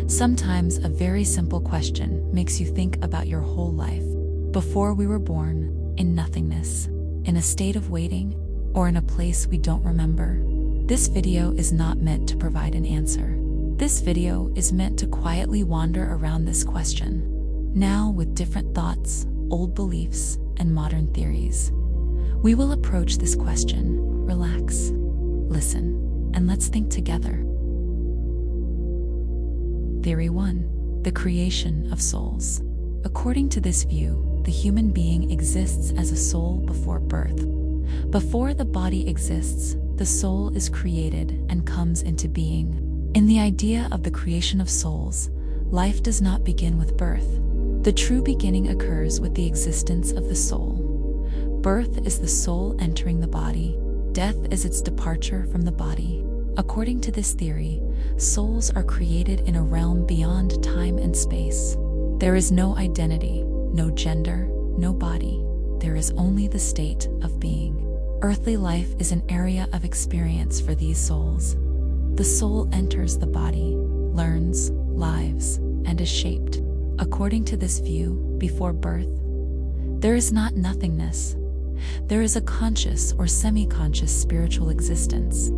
Sometimes a very simple question makes you think about your whole life. Before we were born, in nothingness, in a state of waiting, or in a place we don't remember. This video is not meant to provide an answer. This video is meant to quietly wander around this question. Now with different thoughts, old beliefs, and modern theories. We will approach this question, relax, listen, and let's think together. Theory 1. The creation of souls. According to this view, the human being exists as a soul before birth. Before the body exists, the soul is created and comes into being. In the idea of the creation of souls, life does not begin with birth. The true beginning occurs with the existence of the soul. Birth is the soul entering the body. Death is its departure from the body. According to this theory, souls are created in a realm beyond time and space. There is no identity, no gender, no body. There is only the state of being. Earthly life is an area of experience for these souls. The soul enters the body, learns, lives, and is shaped. According to this view, before birth, there is not nothingness. There is a conscious or semi-conscious spiritual existence.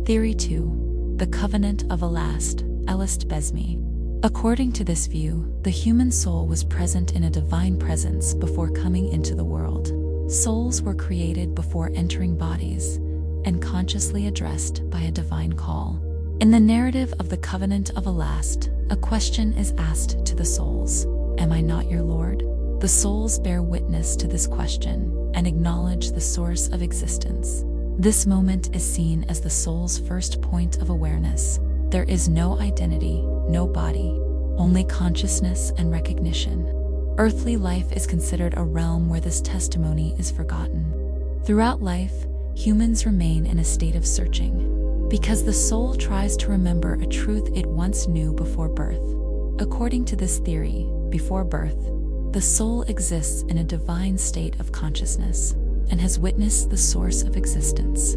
Theory 2. The Covenant of Elast, Elast Besmi. According to this view, the human soul was present in a divine presence before coming into the world. Souls were created before entering bodies, and consciously addressed by a divine call. In the narrative of the Covenant of Elast, a question is asked to the souls, "Am I not your Lord?" The souls bear witness to this question and acknowledge the source of existence. This moment is seen as the soul's first point of awareness. There is no identity, no body, only consciousness and recognition. Earthly life is considered a realm where this testimony is forgotten. Throughout life, humans remain in a state of searching, because the soul tries to remember a truth it once knew before birth. According to this theory, before birth, the soul exists in a divine state of consciousness and has witnessed the source of existence.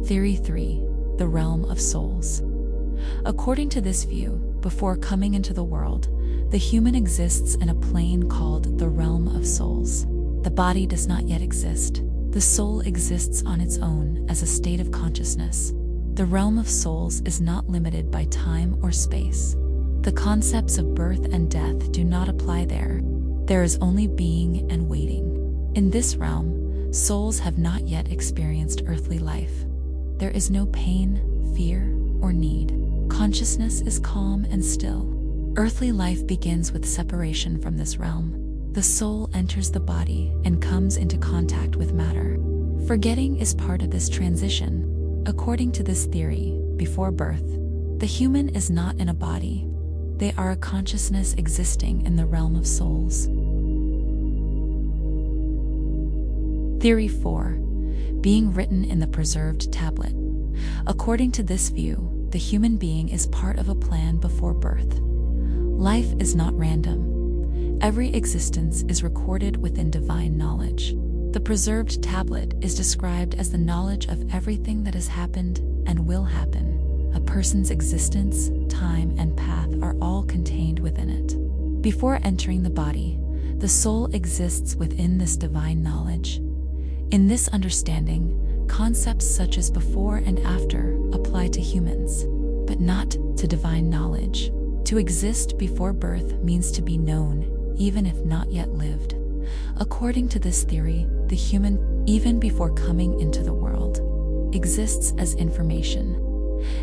Theory 3. The Realm of Souls. According to this view, before coming into the world, the human exists in a plane called the Realm of Souls. The body does not yet exist. The soul exists on its own as a state of consciousness. The realm of souls is not limited by time or space. The concepts of birth and death do not apply there. There is only being and waiting. In this realm, souls have not yet experienced earthly life. There is no pain, fear, or need. Consciousness is calm and still. Earthly life begins with separation from this realm. The soul enters the body and comes into contact with matter. Forgetting is part of this transition. According to this theory, before birth, the human is not in a body. They are a consciousness existing in the realm of souls. Theory 4. Being written in the preserved tablet. According to this view, the human being is part of a plan before birth. Life is not random. Every existence is recorded within divine knowledge. The preserved tablet is described as the knowledge of everything that has happened and will happen. A person's existence, time, and path are all contained within it. Before entering the body, the soul exists within this divine knowledge. In this understanding, concepts such as before and after apply to humans, but not to divine knowledge. To exist before birth means to be known, even if not yet lived. According to this theory, the human, even before coming into the world, exists as information.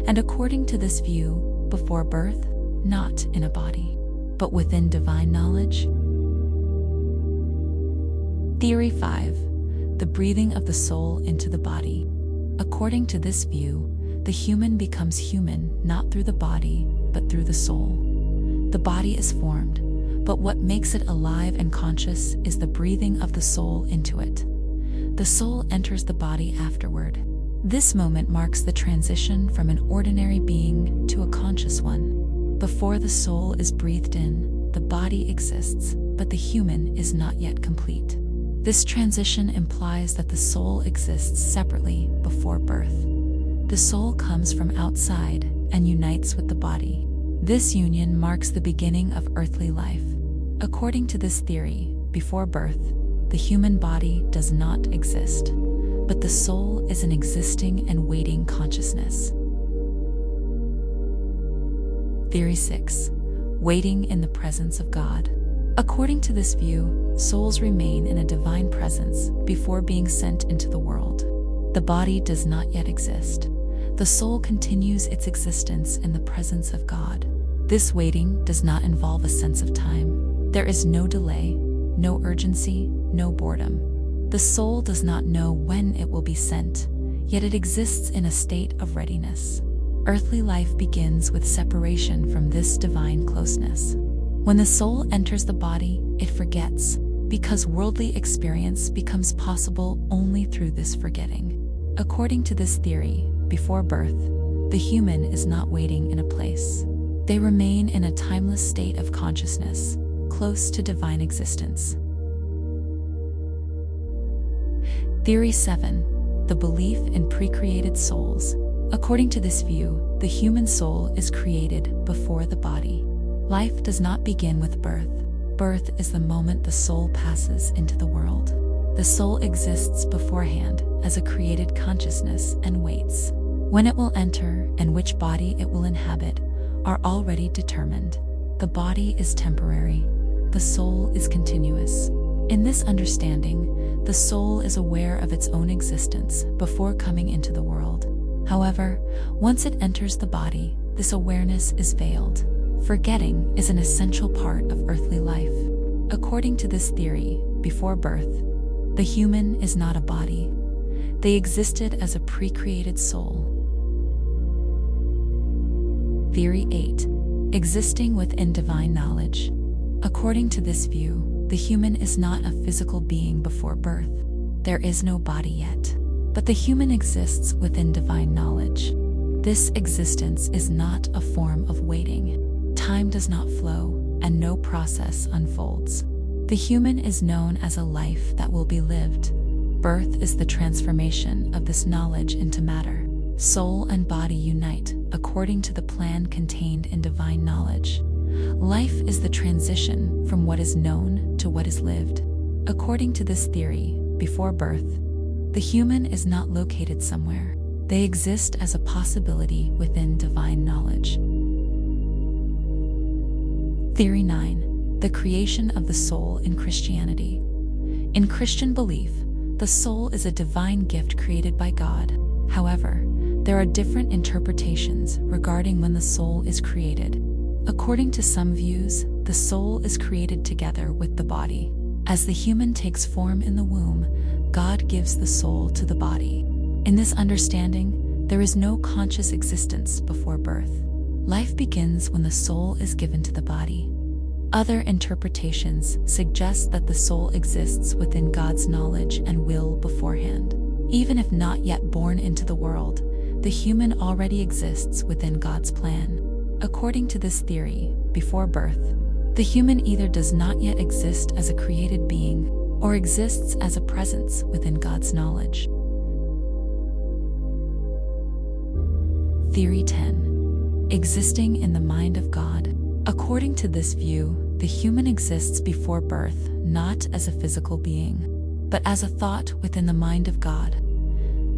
And according to this view, before birth, not in a body, but within divine knowledge. Theory 5. The breathing of the soul into the body. According to this view, the human becomes human not through the body, but through the soul. The body is formed, but what makes it alive and conscious is the breathing of the soul into it. The soul enters the body afterward. This moment marks the transition from an ordinary being to a conscious one. Before the soul is breathed in, the body exists, but the human is not yet complete. This transition implies that the soul exists separately before birth. The soul comes from outside and unites with the body. This union marks the beginning of earthly life. According to this theory, before birth, the human body does not exist, but the soul is an existing and waiting consciousness. Theory 6. Waiting in the presence of God. According to this view, souls remain in a divine presence before being sent into the world. The body does not yet exist. The soul continues its existence in the presence of God. This waiting does not involve a sense of time. There is no delay, no urgency, no boredom. The soul does not know when it will be sent, yet it exists in a state of readiness. Earthly life begins with separation from this divine closeness. When the soul enters the body, it forgets, because worldly experience becomes possible only through this forgetting. According to this theory, before birth, the human is not waiting in a place. They remain in a timeless state of consciousness, close to divine existence. Theory 7. The belief in pre-created souls. According to this view, the human soul is created before the body. Life does not begin with birth. Birth is the moment the soul passes into the world. The soul exists beforehand as a created consciousness and waits. When it will enter and which body it will inhabit are already determined. The body is temporary. The soul is continuous. In this understanding, the soul is aware of its own existence before coming into the world. However, once it enters the body, this awareness is veiled. Forgetting is an essential part of earthly life. According to this theory, before birth, the human is not a body. They existed as a pre-created soul. Theory 8. Existing within divine knowledge. According to this view, the human is not a physical being before birth. There is no body yet. But the human exists within divine knowledge. This existence is not a form of waiting. Time does not flow, and no process unfolds. The human is known as a life that will be lived. Birth is the transformation of this knowledge into matter. Soul and body unite according to the plan contained in divine knowledge. Life is the transition from what is known to what is lived. According to this theory, before birth, the human is not located somewhere. They exist as a possibility within divine knowledge. Theory 9. The creation of the soul in Christianity. In Christian belief, the soul is a divine gift created by God. However, there are different interpretations regarding when the soul is created. According to some views, the soul is created together with the body. As the human takes form in the womb, God gives the soul to the body. In this understanding, there is no conscious existence before birth. Life begins when the soul is given to the body. Other interpretations suggest that the soul exists within God's knowledge and will beforehand. Even if not yet born into the world, the human already exists within God's plan. According to this theory, before birth, the human either does not yet exist as a created being or exists as a presence within God's knowledge. Theory 10. Existing in the mind of God. According to this view, the human exists before birth not as a physical being, but as a thought within the mind of God.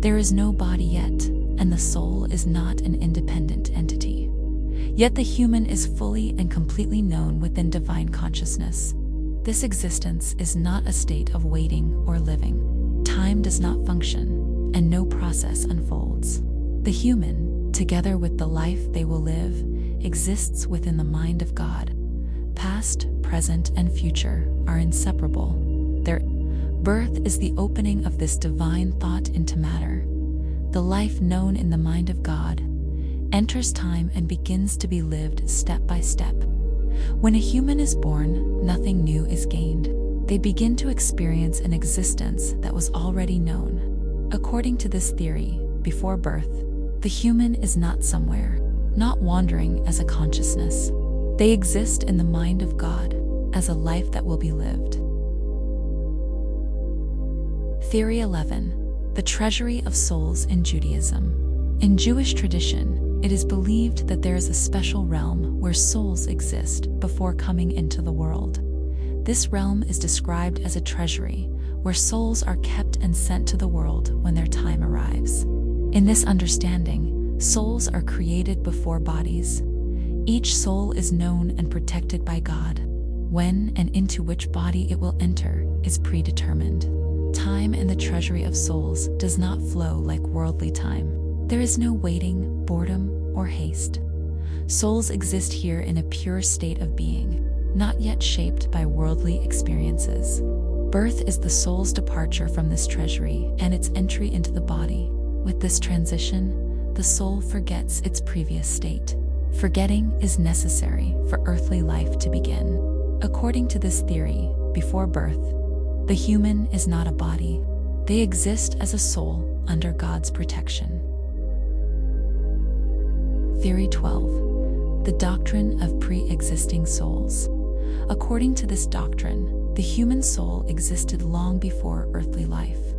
There is no body yet, and the soul is not an independent entity. Yet the human is fully and completely known within divine consciousness. This existence is not a state of waiting or living. Time does not function, and no process unfolds. The human, together with the life they will live, exists within the mind of God. Past, present, and future are inseparable. Their birth is the opening of this divine thought into matter. The life known in the mind of God enters time and begins to be lived step by step. When a human is born, nothing new is gained. They begin to experience an existence that was already known. According to this theory, before birth, the human is not somewhere, not wandering as a consciousness. They exist in the mind of God as a life that will be lived. Theory 11. The treasury of souls in Judaism. In Jewish tradition, it is believed that there is a special realm where souls exist before coming into the world. This realm is described as a treasury, where souls are kept and sent to the world when their time arrives. In this understanding, souls are created before bodies. Each soul is known and protected by God. When and into which body it will enter is predetermined. Time in the treasury of souls does not flow like worldly time. There is no waiting, boredom, or haste. Souls exist here in a pure state of being, not yet shaped by worldly experiences. Birth is the soul's departure from this treasury and its entry into the body. With this transition, the soul forgets its previous state. Forgetting is necessary for earthly life to begin. According to this theory, before birth, the human is not a body. They exist as a soul under God's protection. Theory 12. The doctrine of pre-existing souls. According to this doctrine, the human soul existed long before earthly life.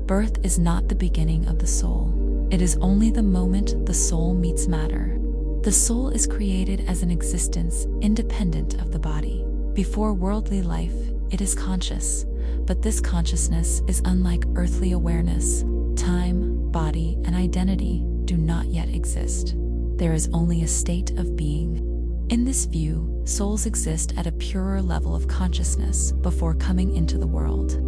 Birth is not the beginning of the soul. It is only the moment the soul meets matter. The soul is created as an existence independent of the body. Before worldly life, it is conscious, but this consciousness is unlike earthly awareness. Time, body, and identity do not yet exist. There is only a state of being. In this view, souls exist at a purer level of consciousness before coming into the world.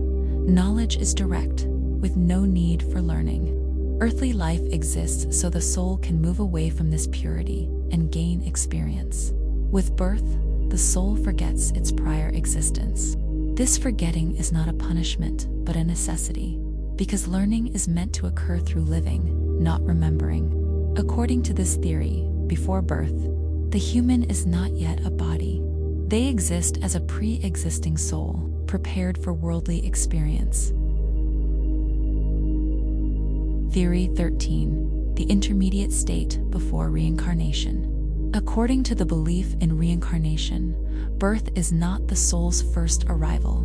Knowledge is direct, with no need for learning. Earthly life exists so the soul can move away from this purity and gain experience. With birth, the soul forgets its prior existence. This forgetting is not a punishment, but a necessity, because learning is meant to occur through living, not remembering. According to this theory, before birth, the human is not yet a body. They exist as a pre-existing soul, prepared for worldly experience. Theory 13. The intermediate state before reincarnation. According to the belief in reincarnation, birth is not the soul's first arrival.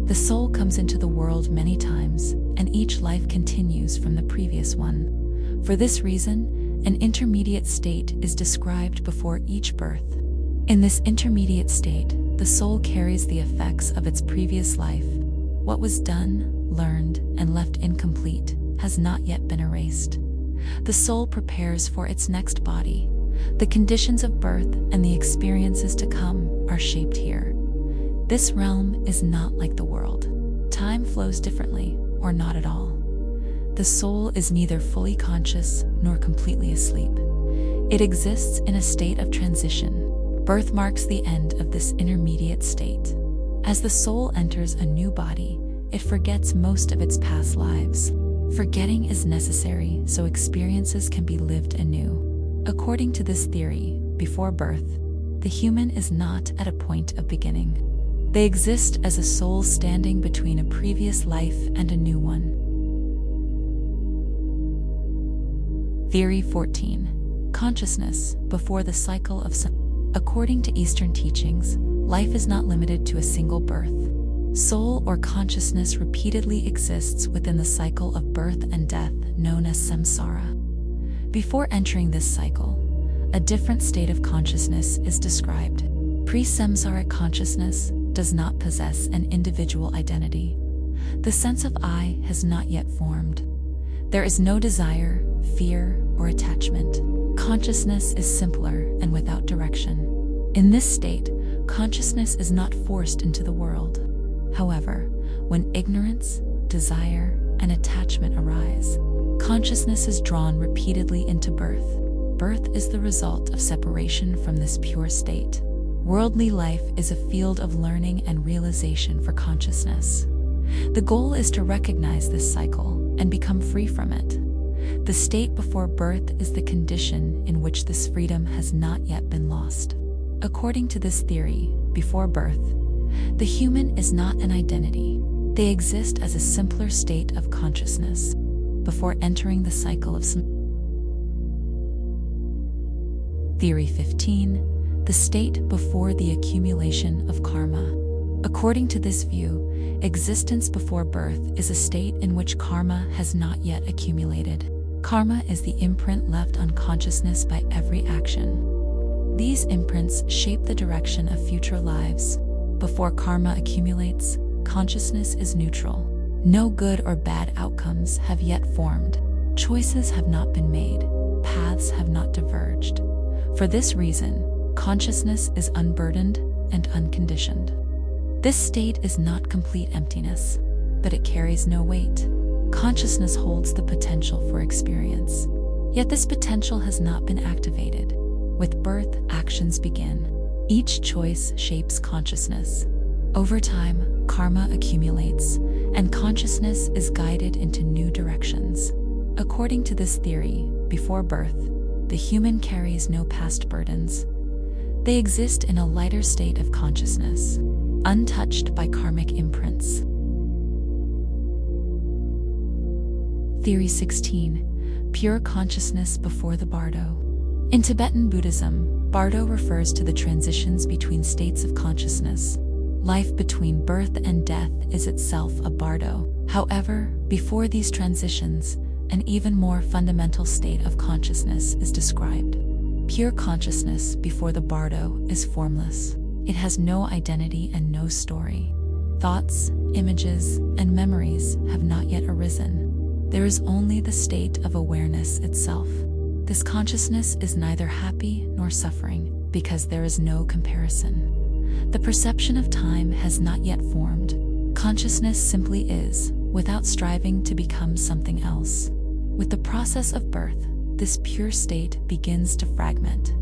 The soul comes into the world many times, and each life continues from the previous one. For this reason, an intermediate state is described before each birth. In this intermediate state, the soul carries the effects of its previous life. What was done, learned, and left incomplete has not yet been erased. The soul prepares for its next body. The conditions of birth and the experiences to come are shaped here. This realm is not like the world. Time flows differently, or not at all. The soul is neither fully conscious nor completely asleep. It exists in a state of transition. Birth marks the end of this intermediate state. As the soul enters a new body, it forgets most of its past lives. Forgetting is necessary so experiences can be lived anew. According to this theory, before birth, the human is not at a point of beginning. They exist as a soul standing between a previous life and a new one. Theory 14. Consciousness before the cycle of sun. According to Eastern teachings, life is not limited to a single birth. Soul or consciousness repeatedly exists within the cycle of birth and death known as samsara. Before entering this cycle, a different state of consciousness is described. Pre-samsaric consciousness does not possess an individual identity. The sense of I has not yet formed. There is no desire, fear, or attachment. Consciousness is simpler and without direction. In this state, consciousness is not forced into the world. However, when ignorance, desire, and attachment arise, consciousness is drawn repeatedly into birth. Birth is the result of separation from this pure state. Worldly life is a field of learning and realization for consciousness. The goal is to recognize this cycle and become free from it. The state before birth is the condition in which this freedom has not yet been lost. According to this theory, before birth, the human is not an identity. They exist as a simpler state of consciousness before entering the cycle of Theory 15. The state before the accumulation of karma. According to this view, existence before birth is a state in which karma has not yet accumulated. Karma is the imprint left on consciousness by every action. These imprints shape the direction of future lives. Before karma accumulates, consciousness is neutral. No good or bad outcomes have yet formed. Choices have not been made. Paths have not diverged. For this reason, consciousness is unburdened and unconditioned. This state is not complete emptiness, but it carries no weight. Consciousness holds the potential for experience. Yet this potential has not been activated. With birth, actions begin. Each choice shapes consciousness. Over time, karma accumulates, and consciousness is guided into new directions. According to this theory, before birth, the human carries no past burdens. They exist in a lighter state of consciousness, untouched by karmic imprints. Theory 16. Pure consciousness before the bardo. In Tibetan Buddhism, bardo refers to the transitions between states of consciousness. Life between birth and death is itself a bardo. However, before these transitions, an even more fundamental state of consciousness is described. Pure consciousness before the bardo is formless. It has no identity and no story. Thoughts, images, and memories have not yet arisen. There is only the state of awareness itself. This consciousness is neither happy nor suffering, because there is no comparison. The perception of time has not yet formed. Consciousness simply is, without striving to become something else. With the process of birth, this pure state begins to fragment.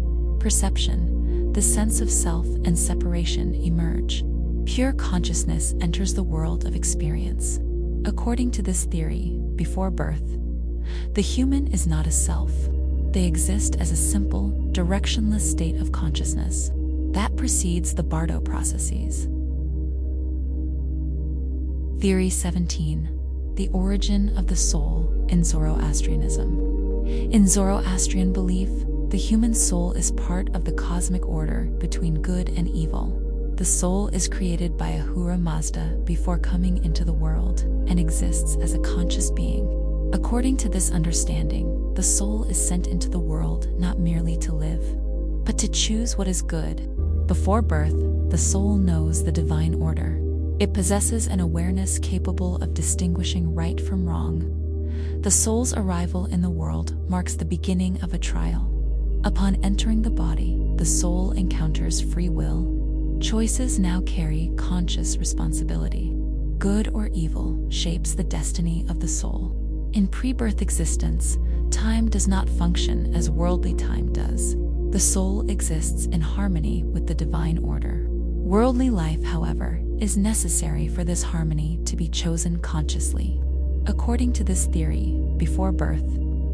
Perception, the sense of self and separation emerge. Pure consciousness enters the world of experience. According to this theory, before birth, the human is not a self. They exist as a simple, directionless state of consciousness that precedes the bardo processes. Theory 17. The origin of the soul in Zoroastrianism. In Zoroastrian belief, the human soul is part of the cosmic order between good and evil. The soul is created by Ahura Mazda before coming into the world and exists as a conscious being. According to this understanding, the soul is sent into the world not merely to live, but to choose what is good. Before birth, the soul knows the divine order. It possesses an awareness capable of distinguishing right from wrong. The soul's arrival in the world marks the beginning of a trial. Upon entering the body, the soul encounters free will. Choices now carry conscious responsibility. Good or evil shapes the destiny of the soul. In pre-birth existence, time does not function as worldly time does. The soul exists in harmony with the divine order. Worldly life, however, is necessary for this harmony to be chosen consciously. According to this theory, before birth,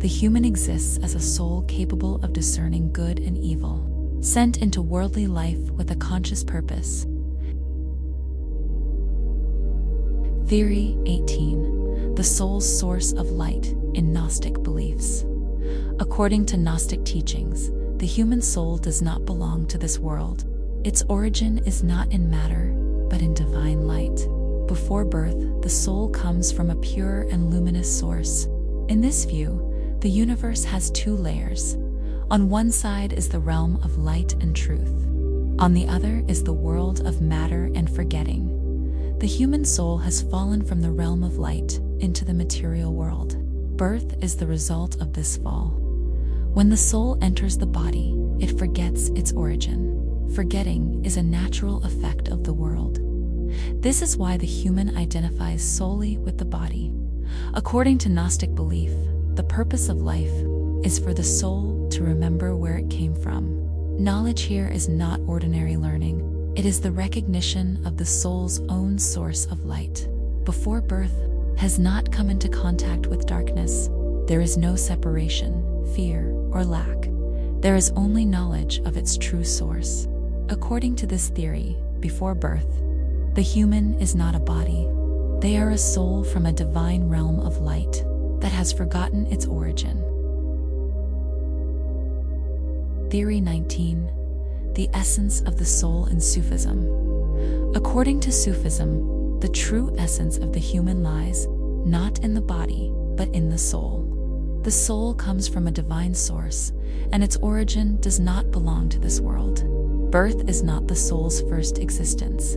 the human exists as a soul capable of discerning good and evil, sent into worldly life with a conscious purpose. Theory 18. The soul's source of light in Gnostic beliefs. According to Gnostic teachings, the human soul does not belong to this world. Its origin is not in matter, but in divine light. Before birth, the soul comes from a pure and luminous source. In this view, the universe has two layers. On one side is the realm of light and truth. On the other is the world of matter and forgetting. The human soul has fallen from the realm of light into the material world. Birth is the result of this fall. When the soul enters the body, it forgets its origin. Forgetting is a natural effect of the world. This is why the human identifies solely with the body. According to Gnostic belief, the purpose of life is for the soul to remember where it came from. Knowledge here is not ordinary learning. It is the recognition of the soul's own source of light. Before birth, has not come into contact with darkness. There is no separation, fear, or lack. There is only knowledge of its true source. According to this theory, before birth, the human is not a body. They are a soul from a divine realm of light that has forgotten its origin. Theory 19. The essence of the soul in Sufism. According According to Sufism, the true essence of the human lies not in the body, but in the soul. The soul comes from a divine source, and its origin does not belong to this world. Birth is not the soul's first existence.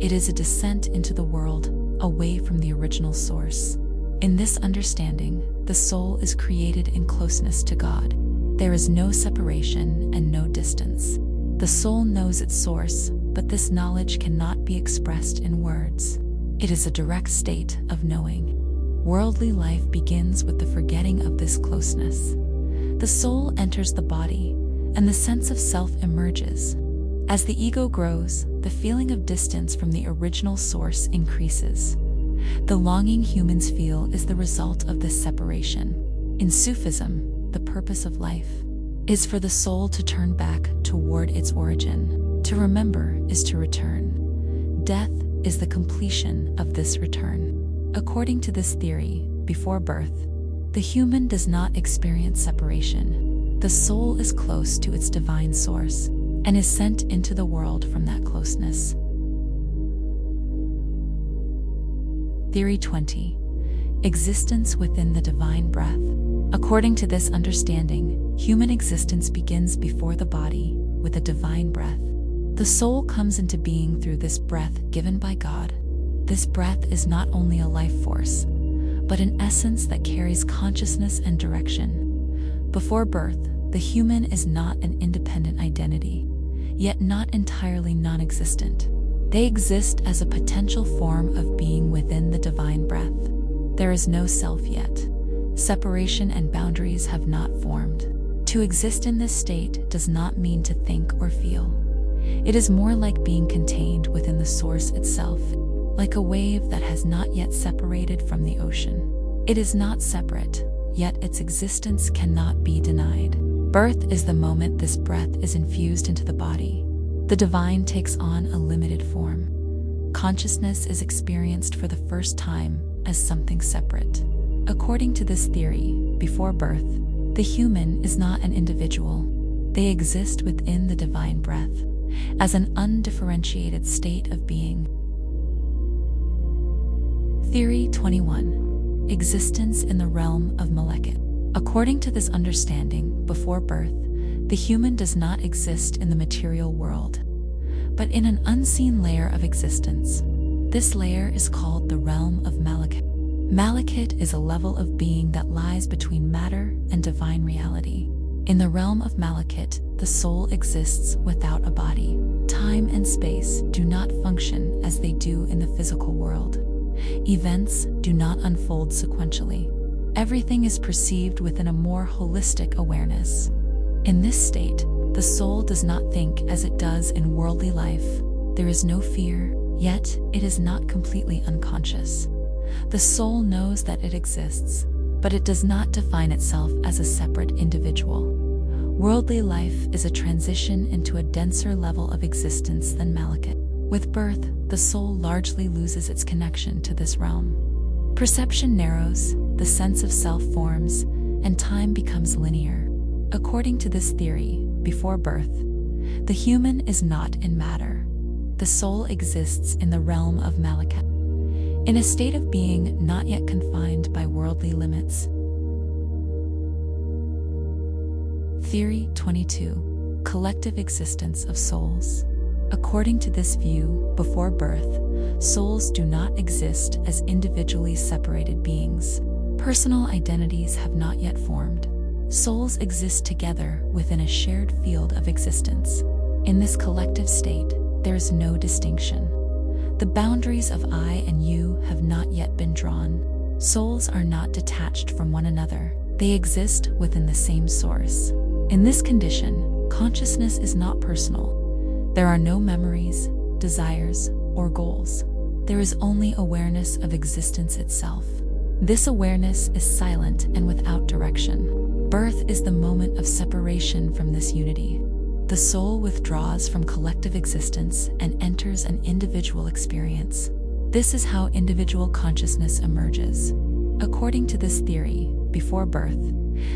It is a descent into the world, away from the original source. In this understanding, the soul is created in closeness to God. There is no separation and no distance. The soul knows its source, but this knowledge cannot be expressed in words. It is a direct state of knowing. Worldly life begins with the forgetting of this closeness. The soul enters the body, and the sense of self emerges. As the ego grows, the feeling of distance from the original source increases. The longing humans feel is the result of this separation. In Sufism, the purpose of life is for the soul to turn back toward its origin. To remember is to return. Death is the completion of this return. According to this theory, before birth, the human does not experience separation. The soul is close to its divine source and is sent into the world from that closeness. Theory 20. Existence within the divine breath. According to this understanding, human existence begins before the body, with a divine breath. The soul comes into being through this breath given by God. This breath is not only a life force, but an essence that carries consciousness and direction. Before birth, the human is not an independent identity, yet not entirely non-existent. They exist as a potential form of being within the divine breath. There is no self yet. Separation and boundaries have not formed. To exist in this state does not mean to think or feel. It is more like being contained within the source itself, like a wave that has not yet separated from the ocean. It is not separate, yet its existence cannot be denied. Birth is the moment this breath is infused into the body. The divine takes on a limited form. Consciousness is experienced for the first time as something separate. According to this theory, before birth, the human is not an individual. They exist within the divine breath, as an undifferentiated state of being. Theory 21. Existence in the realm of malekut. According to this understanding, before birth, the human does not exist in the material world, but in an unseen layer of existence. This layer is called the realm of malekut. Malekut is a level of being that lies between matter and divine reality. In the realm of malekut, the soul exists without a body. Time and space do not function as they do in the physical world. Events do not unfold sequentially. Everything is perceived within a more holistic awareness. In this state, the soul does not think as it does in worldly life. There is no fear, yet it is not completely unconscious. The soul knows that it exists, but it does not define itself as a separate individual. Worldly life is a transition into a denser level of existence than malekut. With birth, the soul largely loses its connection to this realm. Perception narrows, the sense of self forms, and time becomes linear. According to this theory, before birth, the human is not in matter. The soul exists in the realm of malekut, in a state of being not yet confined by worldly limits. Theory 22. Collective existence of souls. According to this view, before birth, souls do not exist as individually separated beings. Personal identities have not yet formed. Souls exist together within a shared field of existence. In this collective state, there is no distinction. The boundaries of I and you have not yet been drawn. Souls are not detached from one another. They exist within the same source. In this condition, consciousness is not personal. There are no memories, desires, or goals. There is only awareness of existence itself. This awareness is silent and without direction. Birth is the moment of separation from this unity. The soul withdraws from collective existence and enters an individual experience. This is how individual consciousness emerges. According to this theory, before birth,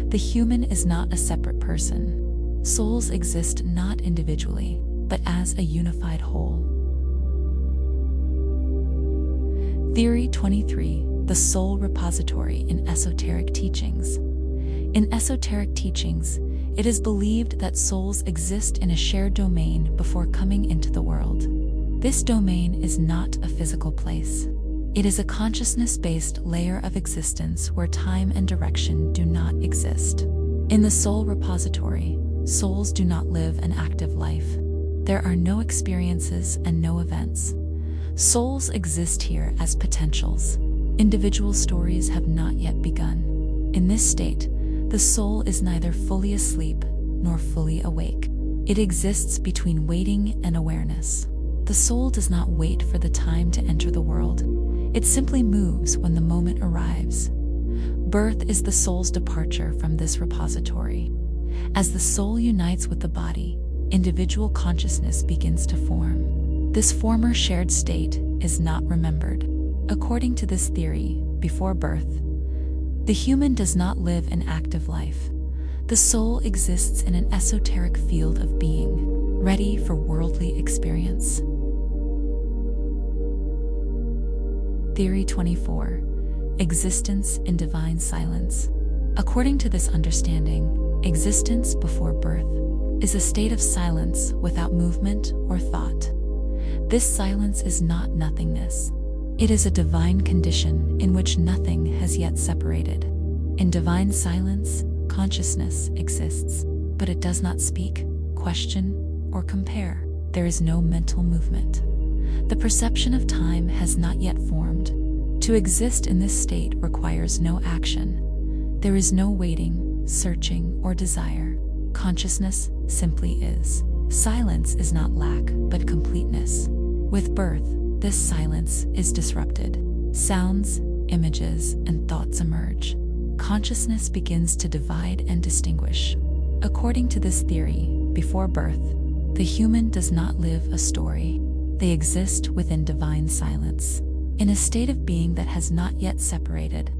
the human is not a separate person. Souls exist not individually, but as a unified whole. Theory 23. The soul repository in esoteric teachings. In esoteric teachings, it is believed that souls exist in a shared domain before coming into the world. This domain is not a physical place. It is a consciousness-based layer of existence where time and direction do not exist. In the soul repository, souls do not live an active life. There are no experiences and no events. Souls exist here as potentials. Individual stories have not yet begun. In this state, the soul is neither fully asleep nor fully awake. It exists between waiting and awareness. The soul does not wait for the time to enter the world. It simply moves when the moment arrives. Birth is the soul's departure from this repository. As the soul unites with the body, individual consciousness begins to form. This former shared state is not remembered. According to this theory, before birth, the human does not live an active life. The soul exists in an esoteric field of being, ready for worldly experience. Theory 24. Existence in divine silence. According to this understanding, existence before birth is a state of silence without movement or thought. This silence is not nothingness. It is a divine condition in which nothing has yet separated. In divine silence, consciousness exists, but it does not speak, question, or compare. There is no mental movement. The perception of time has not yet formed. To exist in this state requires no action. There is no waiting, searching, or desire. Consciousness simply is. Silence is not lack, but completeness. With birth, this silence is disrupted. Sounds, images, and thoughts emerge. Consciousness begins to divide and distinguish. According to this theory, before birth, the human does not live a story. They exist within divine silence, in a state of being that has not yet separated.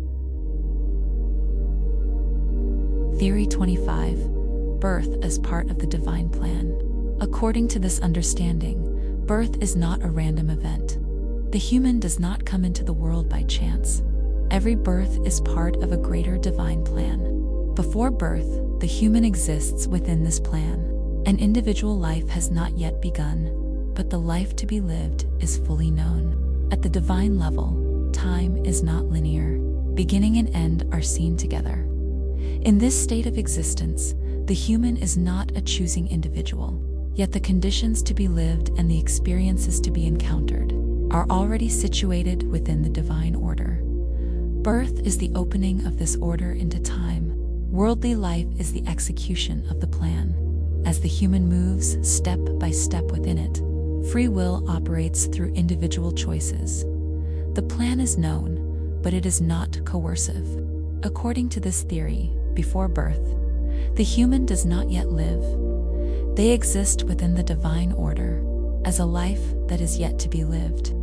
Theory 25. Birth as part of the divine plan. According to this understanding, birth is not a random event. The human does not come into the world by chance. Every birth is part of a greater divine plan. Before birth, the human exists within this plan. An individual life has not yet begun, but the life to be lived is fully known. At the divine level, time is not linear. Beginning and end are seen together. In this state of existence, the human is not a choosing individual. Yet the conditions to be lived and the experiences to be encountered are already situated within the divine order. Birth is the opening of this order into time. Worldly life is the execution of the plan. As the human moves step by step within it, free will operates through individual choices. The plan is known, but it is not coercive. According to this theory, before birth, the human does not yet live. They exist within the divine order, as a life that is yet to be lived.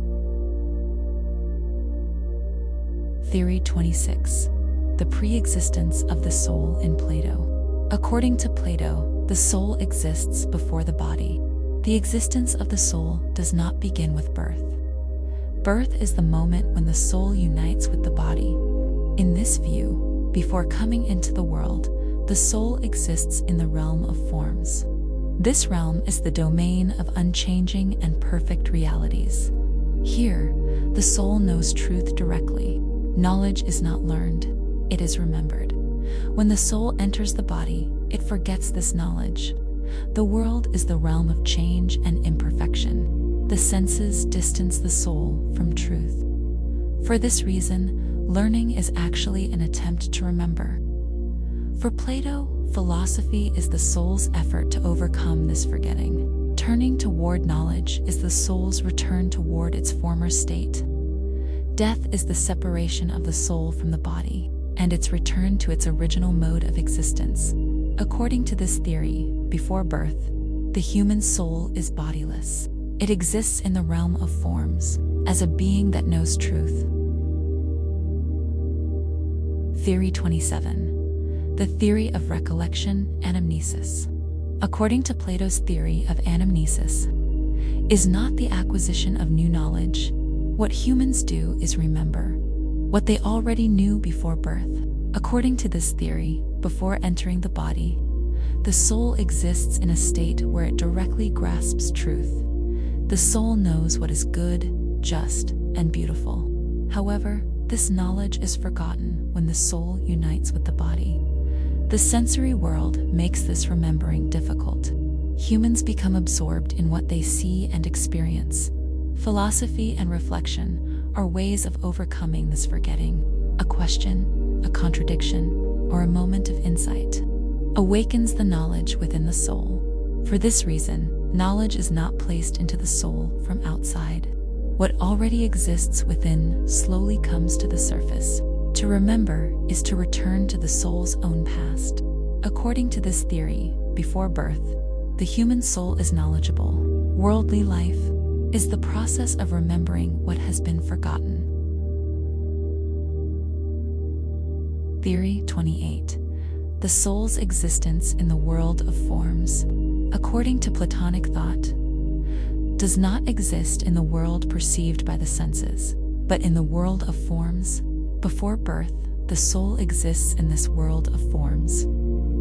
Theory 26. The pre-existence of the soul in Plato. According to Plato, the soul exists before the body. The existence of the soul does not begin with birth. Birth is the moment when the soul unites with the body. In this view, before coming into the world, the soul exists in the realm of forms. This realm is the domain of unchanging and perfect realities. Here, the soul knows truth directly. Knowledge is not learned, it is remembered. When the soul enters the body, it forgets this knowledge. The world is the realm of change and imperfection. The senses distance the soul from truth. For this reason, learning is actually an attempt to remember. For Plato, philosophy is the soul's effort to overcome this forgetting. Turning toward knowledge is the soul's return toward its former state. Death is the separation of the soul from the body, and its return to its original mode of existence. According to this theory, before birth, the human soul is bodiless. It exists in the realm of forms, as a being that knows truth. Theory 27. The theory of recollection, anamnesis. According to Plato's theory of anamnesis, is not the acquisition of new knowledge, What humans do is remember what they already knew before birth. According to this theory, before entering the body, the soul exists in a state where it directly grasps truth. The soul knows what is good, just, and beautiful. However, this knowledge is forgotten when the soul unites with the body. The sensory world makes this remembering difficult. Humans become absorbed in what they see and experience. Philosophy and reflection are ways of overcoming this forgetting. A question, a contradiction, or a moment of insight awakens the knowledge within the soul. For this reason, knowledge is not placed into the soul from outside. What already exists within slowly comes to the surface. To remember is to return to the soul's own past. According to this theory, before birth, the human soul is knowledgeable. Worldly life is the process of remembering what has been forgotten. Theory 28. The soul's existence in the world of forms, according to Platonic thought, does not exist in the world perceived by the senses, but in the world of forms. Before birth, the soul exists in this world of forms.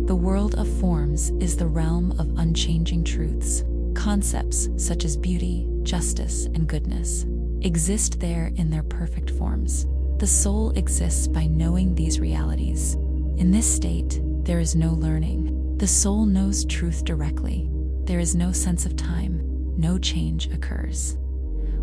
The world of forms is the realm of unchanging truths. Concepts such as beauty, justice, and goodness exist there in their perfect forms. The soul exists by knowing these realities. In this state, there is no learning. The soul knows truth directly. There is no sense of time. No change occurs.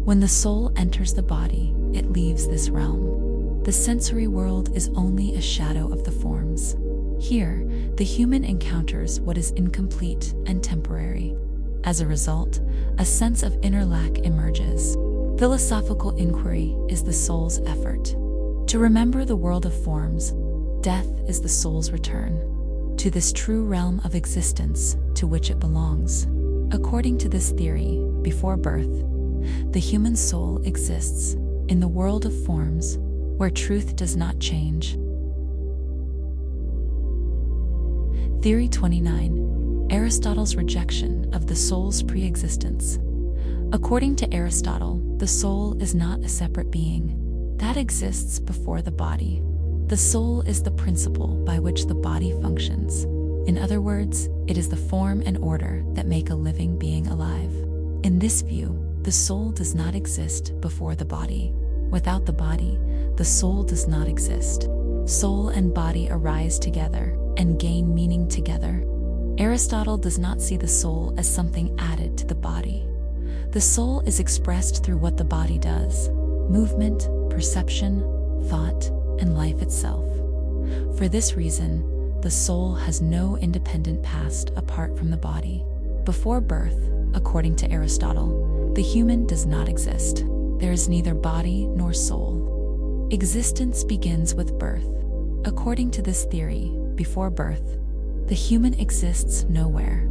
When the soul enters the body, it leaves this realm. The sensory world is only a shadow of the forms. Here, the human encounters what is incomplete and temporary. As a result, a sense of inner lack emerges. Philosophical inquiry is the soul's effort. To remember the world of forms, death is the soul's return to this true realm of existence to which it belongs. According to this theory, before birth, the human soul exists in the world of forms where truth does not change. Theory 29. Aristotle's rejection of the soul's pre-existence. According to Aristotle, the soul is not a separate being that exists before the body. The soul is the principle by which the body functions. In other words, it is the form and order that make a living being alive. In this view, the soul does not exist before the body. Without the body, the soul does not exist. Soul and body arise together and gain meaning together. Aristotle does not see the soul as something added to the body. The soul is expressed through what the body does: movement, perception, thought, and life itself. For this reason, the soul has no independent past apart from the body. Before birth, according to Aristotle, the human does not exist. There is neither body nor soul. Existence begins with birth. According to this theory, before birth, the human exists nowhere.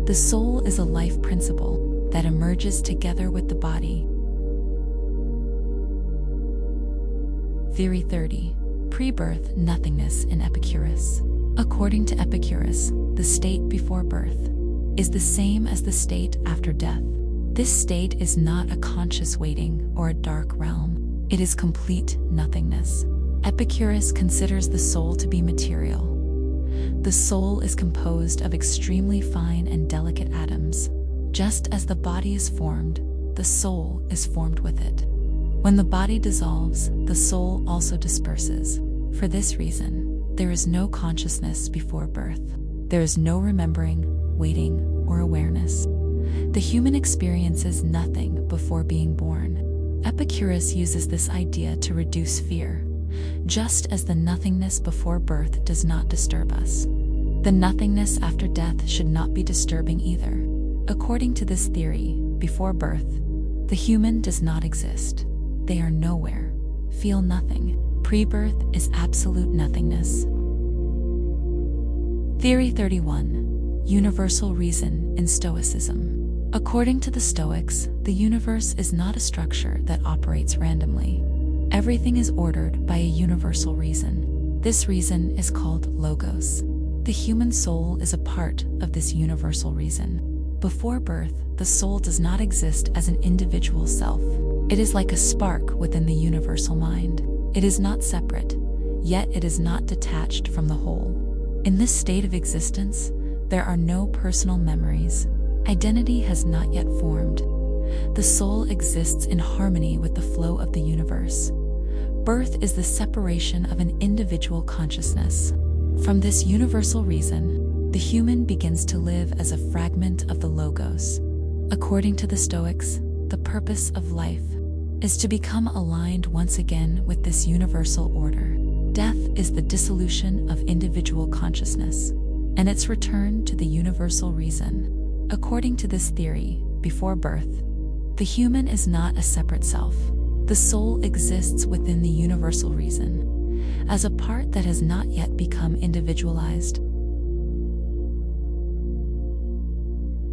The soul is a life principle that emerges together with the body. Theory 30. Pre-birth nothingness in Epicurus. According to Epicurus, the state before birth is the same as the state after death. This state is not a conscious waiting or a dark realm. It is complete nothingness. Epicurus considers the soul to be material. The soul is composed of extremely fine and delicate atoms. Just as the body is formed, the soul is formed with it. When the body dissolves, the soul also disperses. For this reason, there is no consciousness before birth. There is no remembering, waiting, or awareness. The human experiences nothing before being born. Epicurus uses this idea to reduce fear, just as the nothingness before birth does not disturb us. The nothingness after death should not be disturbing either. According to this theory, before birth, the human does not exist. They are nowhere, feel nothing. Pre-birth is absolute nothingness. Theory 31. Universal reason in Stoicism. According to the Stoics, the universe is not a structure that operates randomly. Everything is ordered by a universal reason. This reason is called logos. The human soul is a part of this universal reason. Before birth, the soul does not exist as an individual self. It is like a spark within the universal mind. It is not separate, yet it is not detached from the whole. In this state of existence, there are no personal memories. Identity has not yet formed. The soul exists in harmony with the flow of the universe. Birth is the separation of an individual consciousness. From this universal reason, the human begins to live as a fragment of the Logos. According to the Stoics, the purpose of life is to become aligned once again with this universal order. Death is the dissolution of individual consciousness, and its return to the universal reason. According to this theory, before birth, the human is not a separate self. The soul exists within the universal reason, as a part that has not yet become individualized.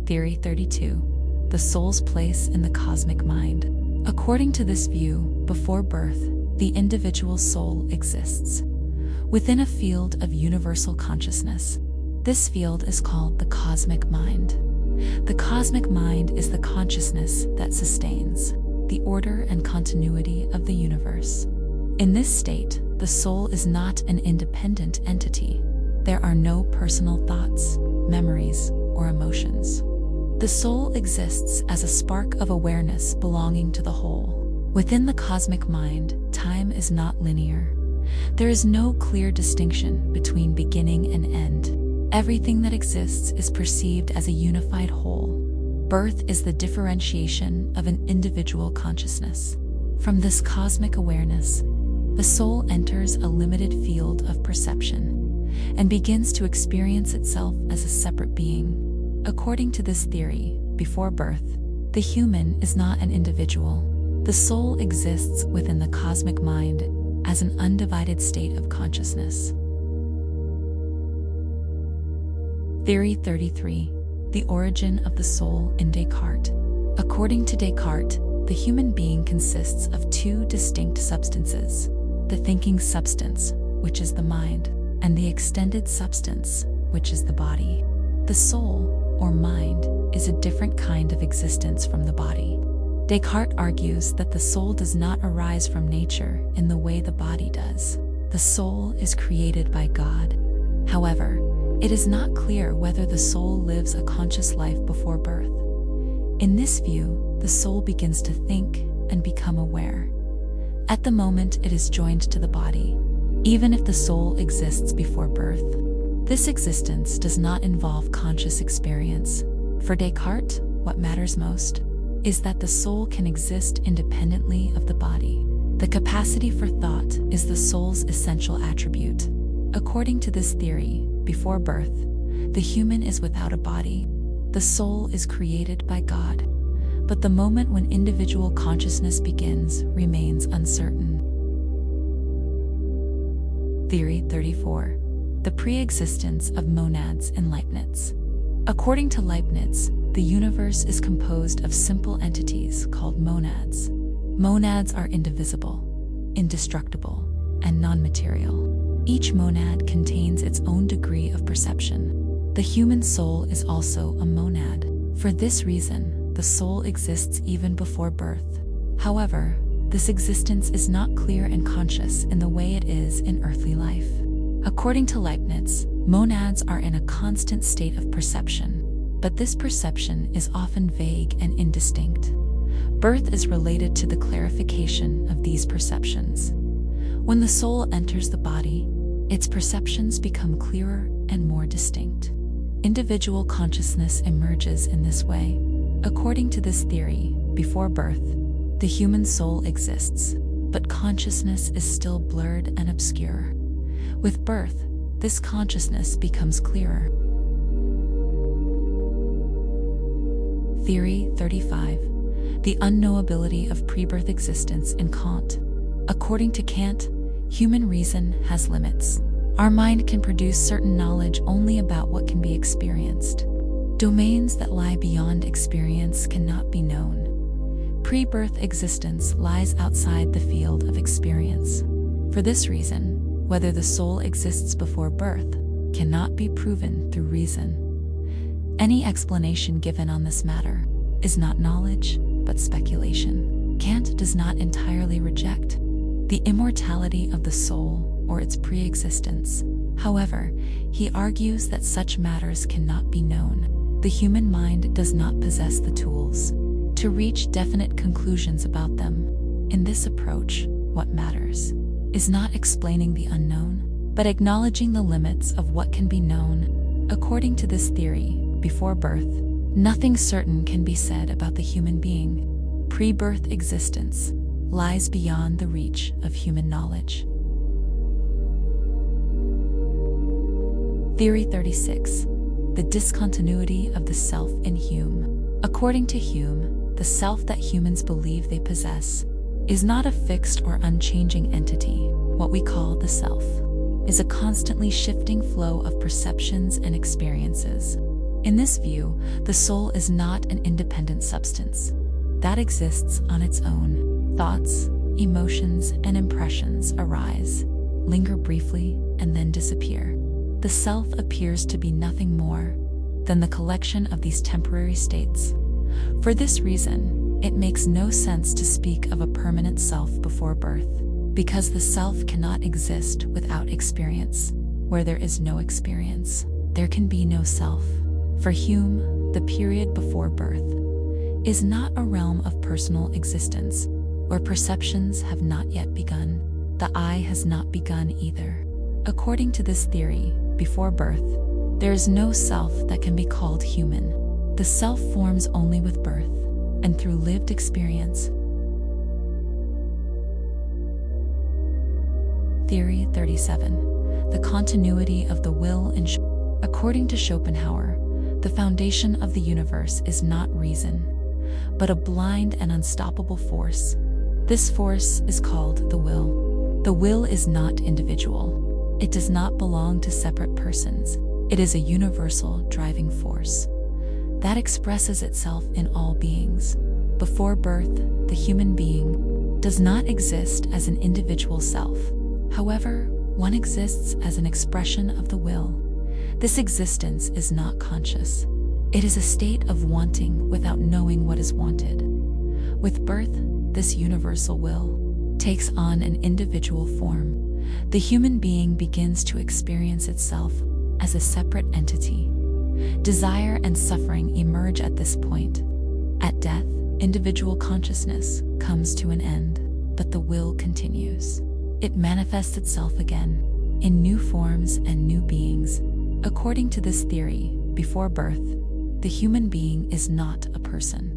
Theory 32. The soul's place in the cosmic mind. According to this view, before birth, the individual soul exists within a field of universal consciousness. This field is called the cosmic mind. The cosmic mind is the consciousness that sustains the order and continuity of the universe. In this state, the soul is not an independent entity. There are no personal thoughts, memories, or emotions. The soul exists as a spark of awareness belonging to the whole. Within the cosmic mind, time is not linear. There is no clear distinction between beginning and end. Everything that exists is perceived as a unified whole. Birth is the differentiation of an individual consciousness. From this cosmic awareness, the soul enters a limited field of perception and begins to experience itself as a separate being. According to this theory, before birth, the human is not an individual. The soul exists within the cosmic mind as an undivided state of consciousness. Theory 33. The origin of the soul in Descartes. According to Descartes, the human being consists of two distinct substances: the thinking substance, which is the mind, and the extended substance, which is the body. The soul, or mind, is a different kind of existence from the body. Descartes argues that the soul does not arise from nature in the way the body does. The soul is created by God. However, it is not clear whether the soul lives a conscious life before birth. In this view, the soul begins to think and become aware. At the moment it is joined to the body, even if the soul exists before birth. This existence does not involve conscious experience. For Descartes, what matters most is that the soul can exist independently of the body. The capacity for thought is the soul's essential attribute. According to this theory, before birth, the human is without a body. The soul is created by God, but the moment when individual consciousness begins remains uncertain. Theory 34. The pre-existence of monads in Leibniz. According to Leibniz, the universe is composed of simple entities called monads. Monads are indivisible, indestructible, and non-material. Each monad contains its own degree of perception. The human soul is also a monad. For this reason, the soul exists even before birth. However, this existence is not clear and conscious in the way it is in earthly life. According to Leibniz, monads are in a constant state of perception, but this perception is often vague and indistinct. Birth is related to the clarification of these perceptions. When the soul enters the body, its perceptions become clearer and more distinct. Individual consciousness emerges in this way. According to this theory, before birth, the human soul exists, but consciousness is still blurred and obscure. With birth, this consciousness becomes clearer. Theory 35. The unknowability of pre-birth existence in Kant. According to Kant, human reason has limits. Our mind can produce certain knowledge only about what can be experienced. Domains that lie beyond experience cannot be known. Pre-birth existence lies outside the field of experience. For this reason, whether the soul exists before birth cannot be proven through reason. Any explanation given on this matter is not knowledge, but speculation. Kant does not entirely reject the immortality of the soul or its pre-existence. However, he argues that such matters cannot be known. The human mind does not possess the tools to reach definite conclusions about them. In this approach, what matters is not explaining the unknown, but acknowledging the limits of what can be known. According to this theory, before birth, nothing certain can be said about the human being. Pre-birth existence lies beyond the reach of human knowledge. Theory 36. The discontinuity of the self in Hume. According to Hume, the self that humans believe they possess is not a fixed or unchanging entity. What we call the self is a constantly shifting flow of perceptions and experiences. In this view, the soul is not an independent substance that exists on its own. Thoughts, emotions, and impressions arise, linger briefly, and then disappear. The self appears to be nothing more than the collection of these temporary states. For this reason, it makes no sense to speak of a permanent self before birth, because the self cannot exist without experience. Where there is no experience, there can be no self. For Hume, the period before birth is not a realm of personal existence, where perceptions have not yet begun. The I has not begun either. According to this theory, before birth, there is no self that can be called human. The self forms only with birth and through lived experience. Theory 37. The continuity of the will in According to Schopenhauer, the foundation of the universe is not reason, but a blind and unstoppable force. This force is called the will. The will is not individual. It does not belong to separate persons. It is a universal driving force that expresses itself in all beings. Before birth, the human being does not exist as an individual self. However, one exists as an expression of the will. This existence is not conscious. It is a state of wanting without knowing what is wanted. With birth, this universal will takes on an individual form. The human being begins to experience itself as a separate entity. Desire and suffering emerge at this point. At death, individual consciousness comes to an end, but the will continues. It manifests itself again in new forms and new beings. According to this theory, before birth, the human being is not a person.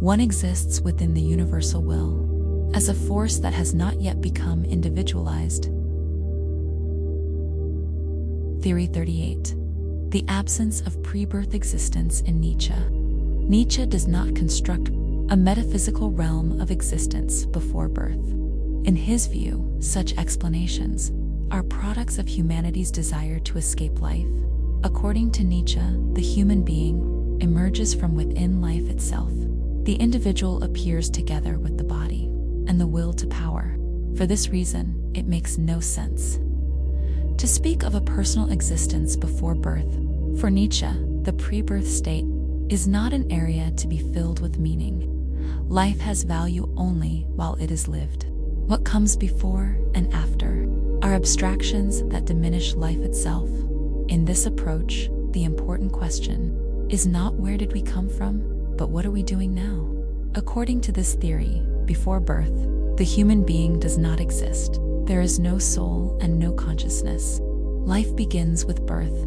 One exists within the universal will, as a force that has not yet become individualized. Theory 38. The absence of pre-birth existence in Nietzsche. Nietzsche does not construct a metaphysical realm of existence before birth. In his view, such explanations are products of humanity's desire to escape life. According to Nietzsche, the human being emerges from within life itself. The individual appears together with the body and the will to power. For this reason, it makes no sense to speak of a personal existence before birth. For Nietzsche, the pre-birth state is not an area to be filled with meaning. Life has value only while it is lived. What comes before and after are abstractions that diminish life itself. In this approach, the important question is not where did we come from, but what are we doing now? According to this theory, before birth, the human being does not exist. There is no soul and no consciousness. Life begins with birth.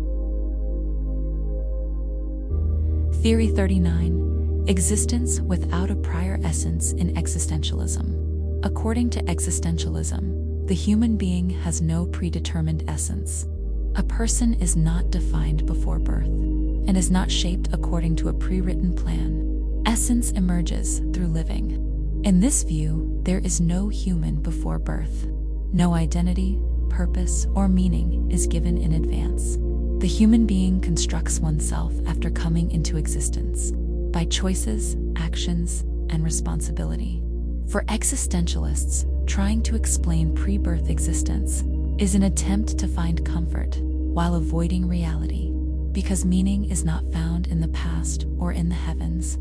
Theory 39. Existence without a prior essence in existentialism. According to existentialism, the human being has no predetermined essence. A person is not defined before birth and is not shaped according to a pre-written plan. Essence emerges through living. In this view, there is no human before birth. No identity, purpose, or meaning is given in advance. The human being constructs oneself after coming into existence by choices, actions, and responsibility. For existentialists, trying to explain pre-birth existence is an attempt to find comfort while avoiding reality, because meaning is not found in the past or in the heavens,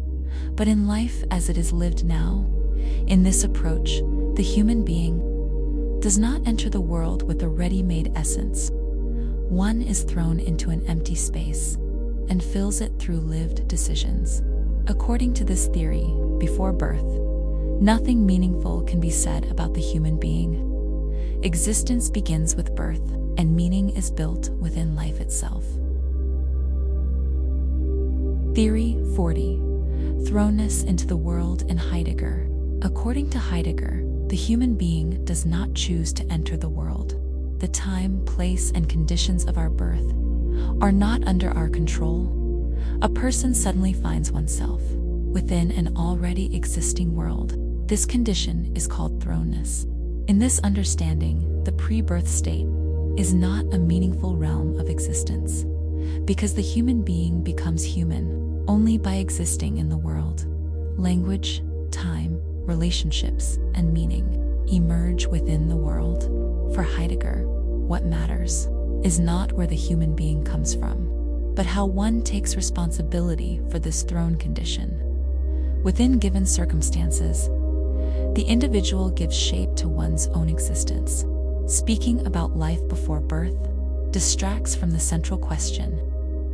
but in life as it is lived now. In this approach, the human being does not enter the world with a ready-made essence. One is thrown into an empty space and fills it through lived decisions. According to this theory, before birth, nothing meaningful can be said about the human being. Existence begins with birth, and meaning is built within life itself. Theory 40. Thrownness into the world in Heidegger. According to Heidegger, the human being does not choose to enter the world. The time, place, and conditions of our birth are not under our control. A person suddenly finds oneself within an already existing world. This condition is called thrownness. In this understanding, the pre-birth state is not a meaningful realm of existence, because the human being becomes human only by existing in the world. Language, time, relationships, and meaning emerge within the world. For Heidegger, what matters is not where the human being comes from, but how one takes responsibility for this thrown condition. Within given circumstances, the individual gives shape to one's own existence. Speaking about life before birth distracts from the central question.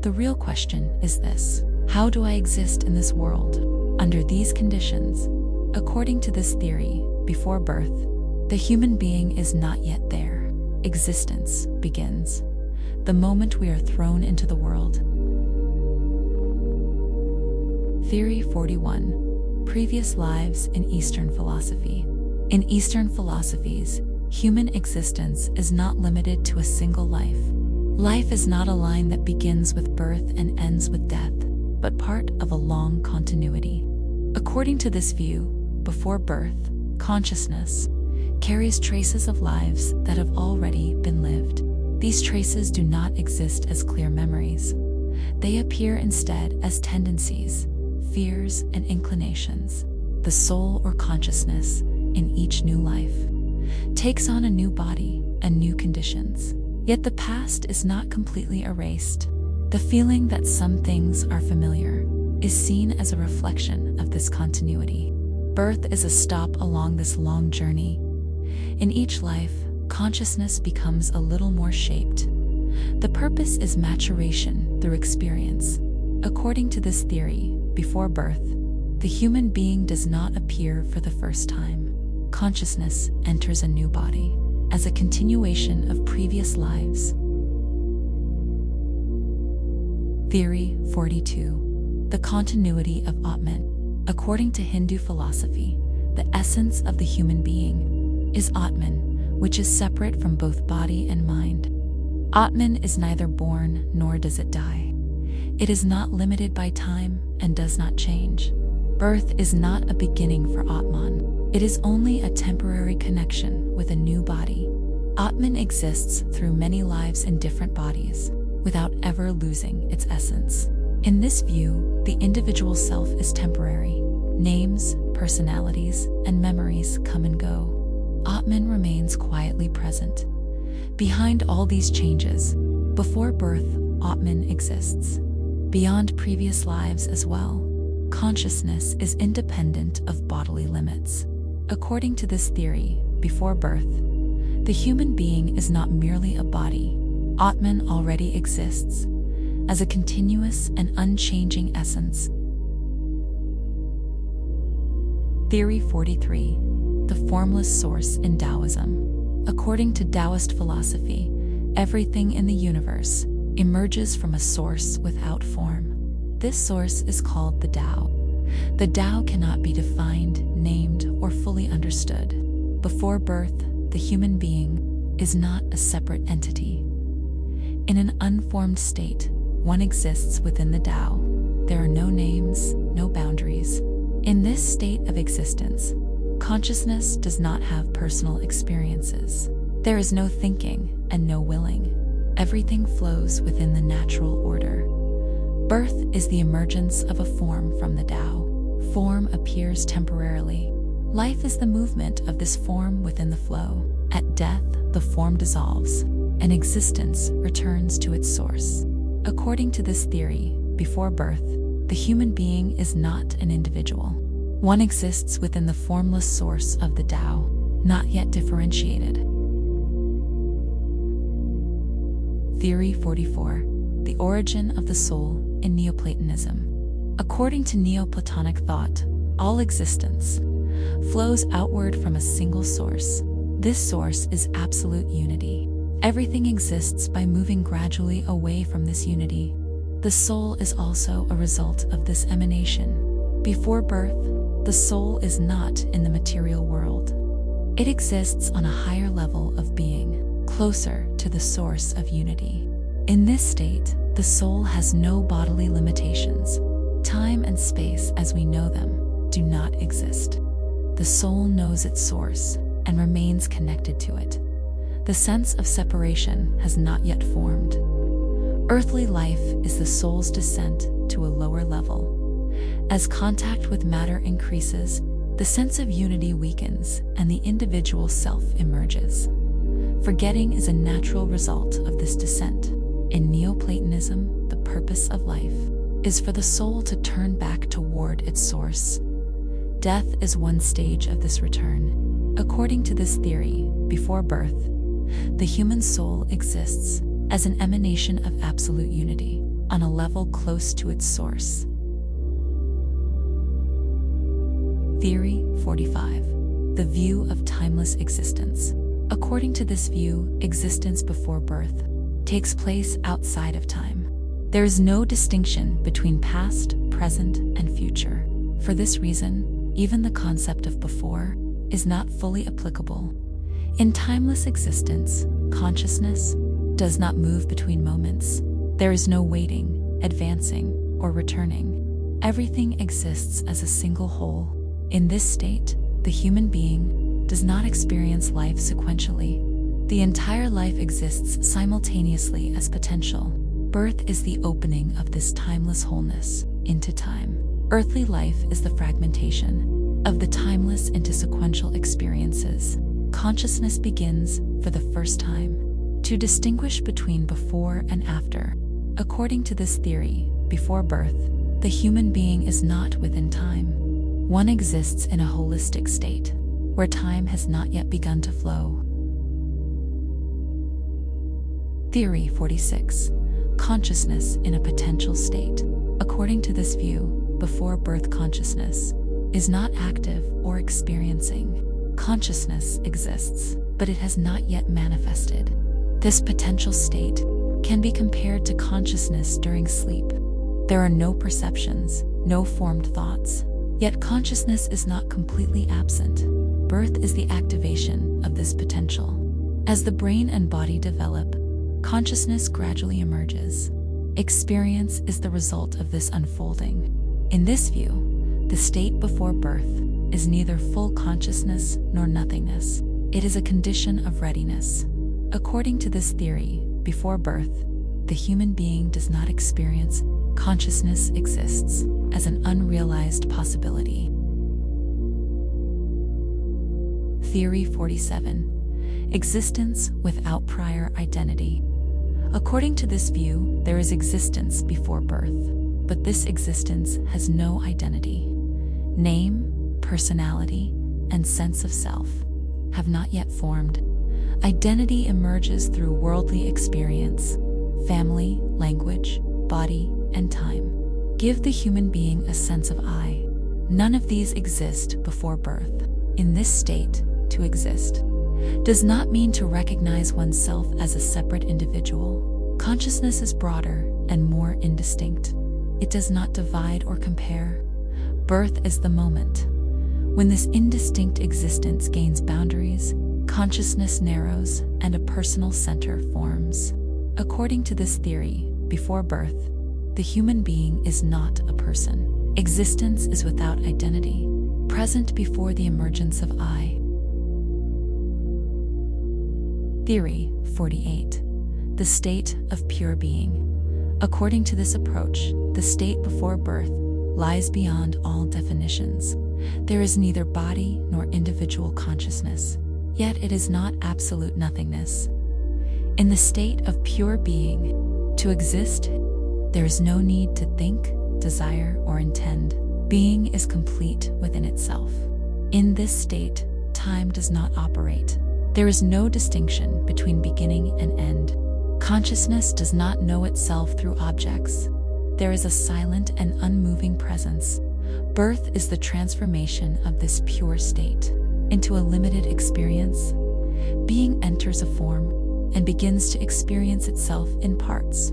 The real question is this: how do I exist in this world under these conditions? According to this theory, before birth, the human being is not yet there. Existence begins the moment we are thrown into the world. Theory 41. Previous lives in Eastern philosophy. In Eastern philosophies, human existence is not limited to a single life. Life is not a line that begins with birth and ends with death, but part of a long continuity. According to this view, before birth, consciousness carries traces of lives that have already been lived. These traces do not exist as clear memories. They appear instead as tendencies, fears, and inclinations. The soul or consciousness in each new life takes on a new body and new conditions. Yet the past is not completely erased. The feeling that some things are familiar is seen as a reflection of this continuity. Birth is a stop along this long journey. In each life, consciousness becomes a little more shaped. The purpose is maturation through experience. According to this theory, before birth, the human being does not appear for the first time. Consciousness enters a new body as a continuation of previous lives. Theory 42. The continuity of Atman. According to Hindu philosophy, the essence of the human being is Atman, which is separate from both body and mind. Atman is neither born nor does it die. It is not limited by time and does not change. Birth is not a beginning for Atman. It is only a temporary connection with a new body. Atman exists through many lives in different bodies, without ever losing its essence. In this view, the individual self is temporary. Names, personalities, and memories come and go. Atman remains quietly present. Behind all these changes, before birth, Atman exists. Beyond previous lives as well, consciousness is independent of bodily limits. According to this theory, before birth, the human being is not merely a body. Atman already exists as a continuous and unchanging essence. Theory 43. The formless source in Taoism. According to Taoist philosophy, everything in the universe emerges from a source without form. This source is called the Tao. The Tao cannot be defined, named, or fully understood. Before birth, the human being is not a separate entity. In an unformed state, one exists within the Tao. There are no names, no boundaries. In this state of existence, consciousness does not have personal experiences. There is no thinking and no willing. Everything flows within the natural order. Birth is the emergence of a form from the Tao. Form appears temporarily. Life is the movement of this form within the flow. At death, the form dissolves, and existence returns to its source. According to this theory, before birth, the human being is not an individual. One exists within the formless source of the Tao, not yet differentiated. Theory 44. The origin of the soul in Neoplatonism. According to Neoplatonic thought, all existence flows outward from a single source. This source is absolute unity. Everything exists by moving gradually away from this unity. The soul is also a result of this emanation. Before birth, the soul is not in the material world. It exists on a higher level of being, closer to the source of unity. In this state, the soul has no bodily limitations. Time and space as we know them do not exist. The soul knows its source and remains connected to it. The sense of separation has not yet formed. Earthly life is the soul's descent to a lower level. As contact with matter increases, the sense of unity weakens and the individual self emerges. Forgetting is a natural result of this descent. In Neoplatonism, the purpose of life is for the soul to turn back toward its source. Death is one stage of this return. According to this theory, before birth, the human soul exists as an emanation of absolute unity, on a level close to its source. Theory 45. The view of timeless existence. According to this view, existence before birth takes place outside of time. There is no distinction between past, present, and future. For this reason, even the concept of before is not fully applicable. In timeless existence, consciousness does not move between moments. There is no waiting, advancing, or returning. Everything exists as a single whole. In this state, the human being does not experience life sequentially. The entire life exists simultaneously as potential. Birth is the opening of this timeless wholeness into time. Earthly life is the fragmentation of the timeless into sequential experiences. Consciousness begins, for the first time, to distinguish between before and after. According to this theory, before birth, the human being is not within time. One exists in a holistic state, where time has not yet begun to flow. Theory 46. Consciousness in a potential state. According to this view, before birth consciousness is not active or experiencing. Consciousness exists, but it has not yet manifested. This potential state can be compared to consciousness during sleep. There are no perceptions, no formed thoughts, yet consciousness is not completely absent. Birth is the activation of this potential. As the brain and body develop, consciousness gradually emerges. Experience is the result of this unfolding. In this view, the state before birth is neither full consciousness nor nothingness. It is a condition of readiness. According to this theory, before birth, the human being does not experience. Consciousness exists as an unrealized possibility. Theory 47. Existence without prior identity. According to this view, there is existence before birth, but this existence has no identity. Name, personality, and sense of self have not yet formed. Identity emerges through worldly experience, family, language, body, and time. Give the human being a sense of I. None of these exist before birth. In this state, to exist does not mean to recognize oneself as a separate individual. Consciousness is broader and more indistinct. It does not divide or compare. Birth is the moment. When this indistinct existence gains boundaries, consciousness narrows and a personal center forms. According to this theory, before birth, the human being is not a person. Existence is without identity, present before the emergence of I. Theory 48. The state of pure being. According to this approach, the state before birth lies beyond all definitions. There is neither body nor individual consciousness, yet it is not absolute nothingness. In the state of pure being, to exist, there is no need to think, desire, or intend. Being is complete within itself. In this state, time does not operate. There is no distinction between beginning and end. Consciousness does not know itself through objects. There is a silent and unmoving presence. Birth is the transformation of this pure state into a limited experience. Being enters a form and begins to experience itself in parts.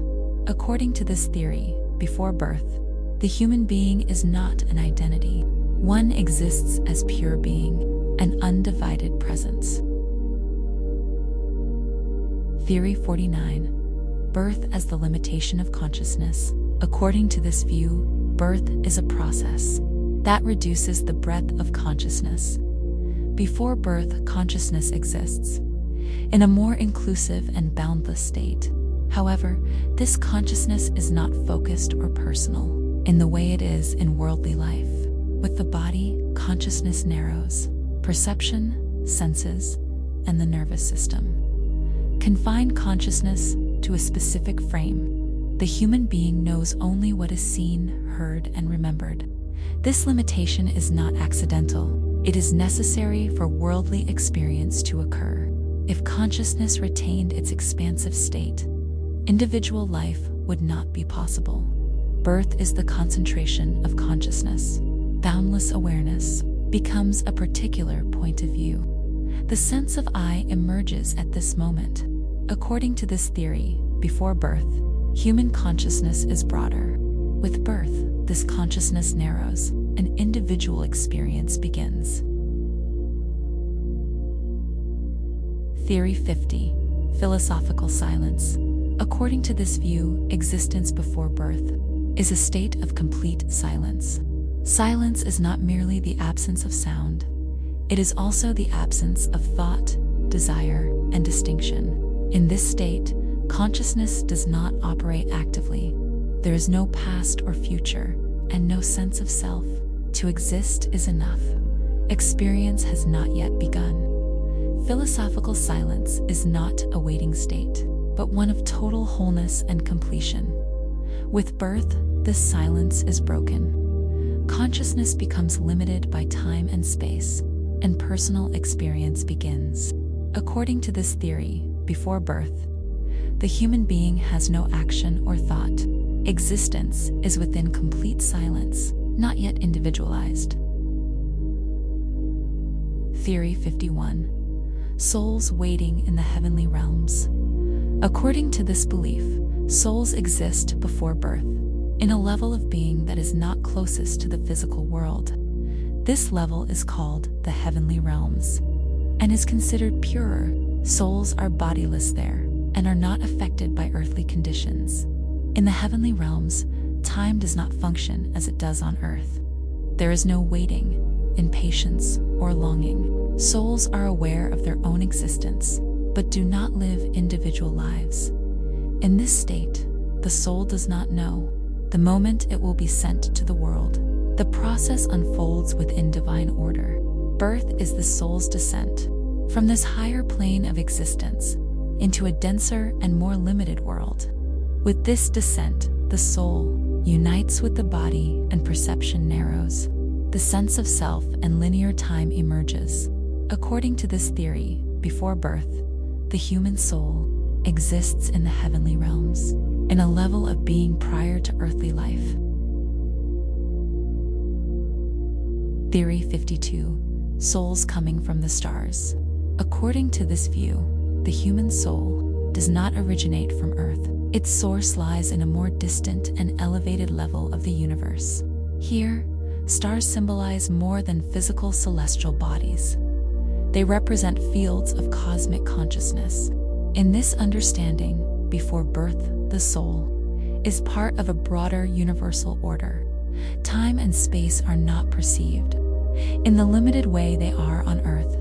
According to this theory, before birth, the human being is not an identity. One exists as pure being, an undivided presence. Theory 49. Birth as the limitation of consciousness. According to this view, birth is a process that reduces the breadth of consciousness. Before birth, consciousness exists in a more inclusive and boundless state. However, this consciousness is not focused or personal in the way it is in worldly life. With the body, consciousness narrows. Perception, senses, and the nervous system confine consciousness to a specific frame. The human being knows only what is seen, heard, and remembered. This limitation is not accidental. It is necessary for worldly experience to occur. If consciousness retained its expansive state, individual life would not be possible. Birth is the concentration of consciousness. Boundless awareness becomes a particular point of view. The sense of I emerges at this moment. According to this theory, before birth, human consciousness is broader. With birth, this consciousness narrows. An individual experience begins. Theory 50. Philosophical silence. According to this view, existence before birth is a state of complete silence. Silence is not merely the absence of sound. It is also the absence of thought, desire, and distinction. In this state, consciousness does not operate actively. There is no past or future, and no sense of self. To exist is enough. Experience has not yet begun. Philosophical silence is not a waiting state, but one of total wholeness and completion. With birth, this silence is broken. Consciousness becomes limited by time and space, and personal experience begins. According to this theory, before birth, the human being has no action or thought. Existence is within complete silence, not yet individualized. Theory 51. Souls waiting in the heavenly realms. According to this belief, souls exist before birth, in a level of being that is not closest to the physical world. This level is called the heavenly realms, and is considered purer. Souls are bodiless there, and are not affected by earthly conditions. In the heavenly realms, time does not function as it does on earth. There is no waiting, impatience, or longing. Souls are aware of their own existence, but do not live individual lives. In this state, the soul does not know the moment it will be sent to the world. The process unfolds within divine order. Birth is the soul's descent from this higher plane of existence into a denser and more limited world. With this descent, the soul unites with the body and perception narrows. The sense of self and linear time emerges. According to this theory, before birth, the human soul exists in the heavenly realms, in a level of being prior to earthly life. Theory 52. Souls coming from the stars. According to this view, the human soul does not originate from Earth. Its source lies in a more distant and elevated level of the universe. Here, stars symbolize more than physical celestial bodies. They represent fields of cosmic consciousness. In this understanding, before birth, the soul is part of a broader universal order. Time and space are not perceived in the limited way they are on Earth.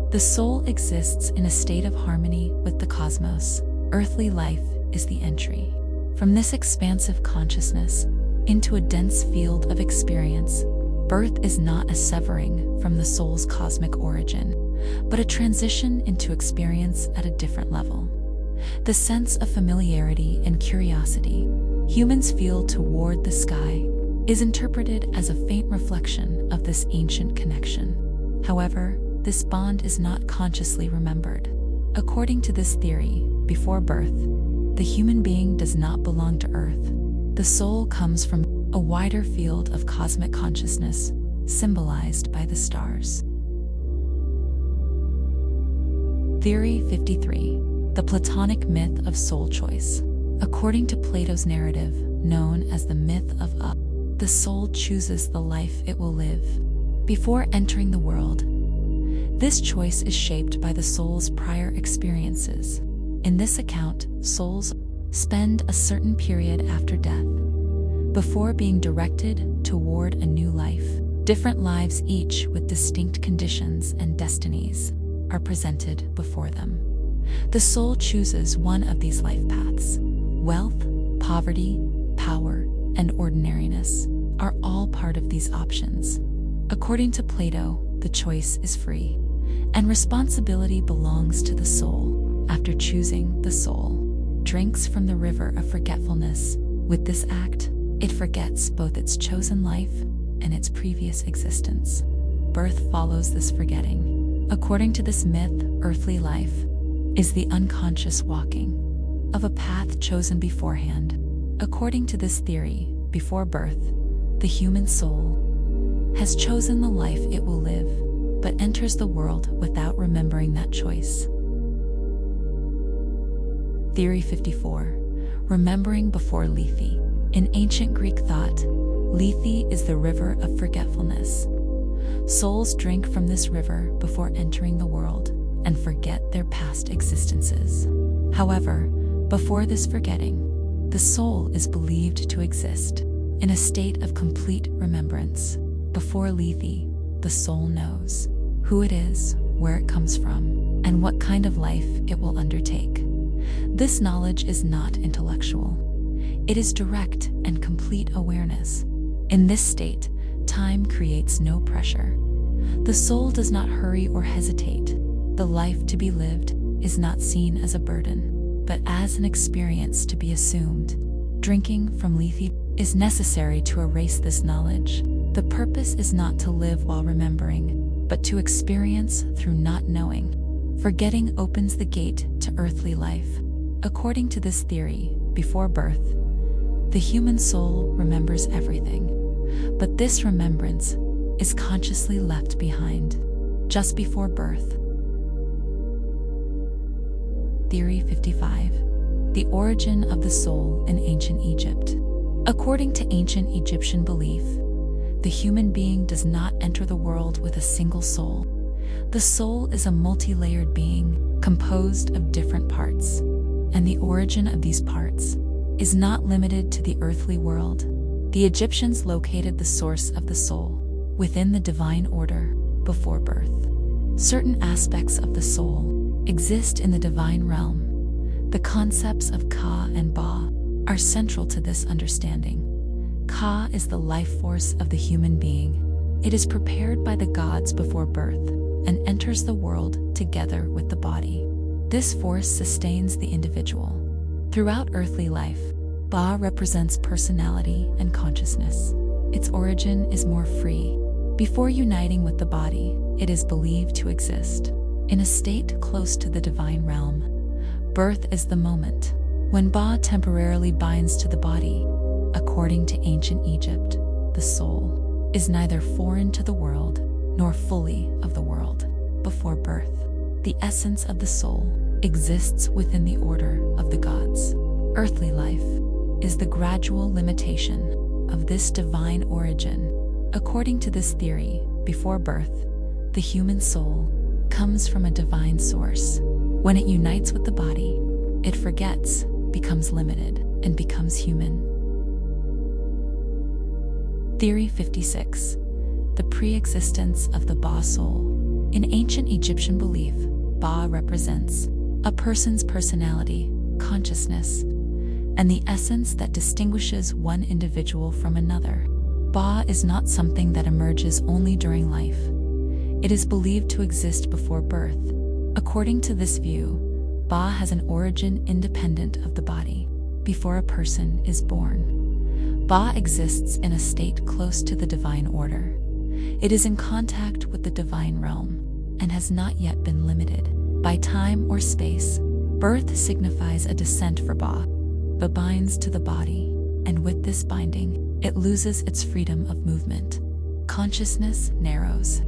The soul exists in a state of harmony with the cosmos. Earthly life is the entry from this expansive consciousness into a dense field of experience. Birth is not a severing from the soul's cosmic origin, but a transition into experience at a different level. The sense of familiarity and curiosity humans feel toward the sky is interpreted as a faint reflection of this ancient connection. However, this bond is not consciously remembered. According to this theory, before birth, the human being does not belong to Earth. The soul comes from a wider field of cosmic consciousness, symbolized by the stars. Theory 53. The Platonic myth of soul choice. According to Plato's narrative, known as the myth of the soul chooses the life it will live before entering the world. This choice is shaped by the soul's prior experiences. In this account, souls spend a certain period after death before being directed toward a new life. Different lives, each with distinct conditions and destinies, are presented before them. The soul chooses one of these life paths. Wealth, poverty, power, and ordinariness are all part of these options. According to Plato, the choice is free, and responsibility belongs to the soul. After choosing, the soul drinks from the river of forgetfulness. With this act, it forgets both its chosen life and its previous existence. Birth follows this forgetting. According to this myth, earthly life is the unconscious walking of a path chosen beforehand. According to this theory, before birth, the human soul has chosen the life it will live, but enters the world without remembering that choice. Theory 54. Remembering before Lethe. In ancient Greek thought, Lethe is the river of forgetfulness. Souls drink from this river before entering the world and forget their past existences. However, before this forgetting, the soul is believed to exist in a state of complete remembrance. Before Lethe, the soul knows who it is, where it comes from, and what kind of life it will undertake. This knowledge is not intellectual. It is direct and complete awareness. In this state, time creates no pressure. The soul does not hurry or hesitate. The life to be lived is not seen as a burden, but as an experience to be assumed. Drinking from Lethe is necessary to erase this knowledge. The purpose is not to live while remembering, but to experience through not knowing. Forgetting opens the gate to earthly life. According to this theory, before birth, the human soul remembers everything, but this remembrance is consciously left behind just before birth. Theory 55. The origin of the soul in ancient Egypt. According to ancient Egyptian belief, the human being does not enter the world with a single soul. The soul is a multi-layered being composed of different parts, and the origin of these parts is not limited to the earthly world. The Egyptians located the source of the soul within the divine order before birth. Certain aspects of the soul exist in the divine realm. The concepts of Ka and Ba are central to this understanding. Ka is the life force of the human being. It is prepared by the gods before birth and enters the world together with the body. This force sustains the individual throughout earthly life. Ba represents personality and consciousness. Its origin is more free. Before uniting with the body, it is believed to exist in a state close to the divine realm. Birth is the moment when Ba temporarily binds to the body. According to ancient Egypt, the soul is neither foreign to the world nor fully of the world. Before birth, the essence of the soul exists within the order of the gods. Earthly life is the gradual limitation of this divine origin. According to this theory, before birth, the human soul comes from a divine source. When it unites with the body, it forgets, becomes limited, and becomes human. Theory 56. The pre-existence of the Ba soul. In ancient Egyptian belief, Ba represents a person's personality, consciousness, and the essence that distinguishes one individual from another. Ba is not something that emerges only during life. It is believed to exist before birth. According to this view, Ba has an origin independent of the body. Before a person is born, Ba exists in a state close to the divine order. It is in contact with the divine realm and has not yet been limited by time or space. Birth signifies a descent for Ba. Ba binds to the body, and with this binding, it loses its freedom of movement. Consciousness narrows,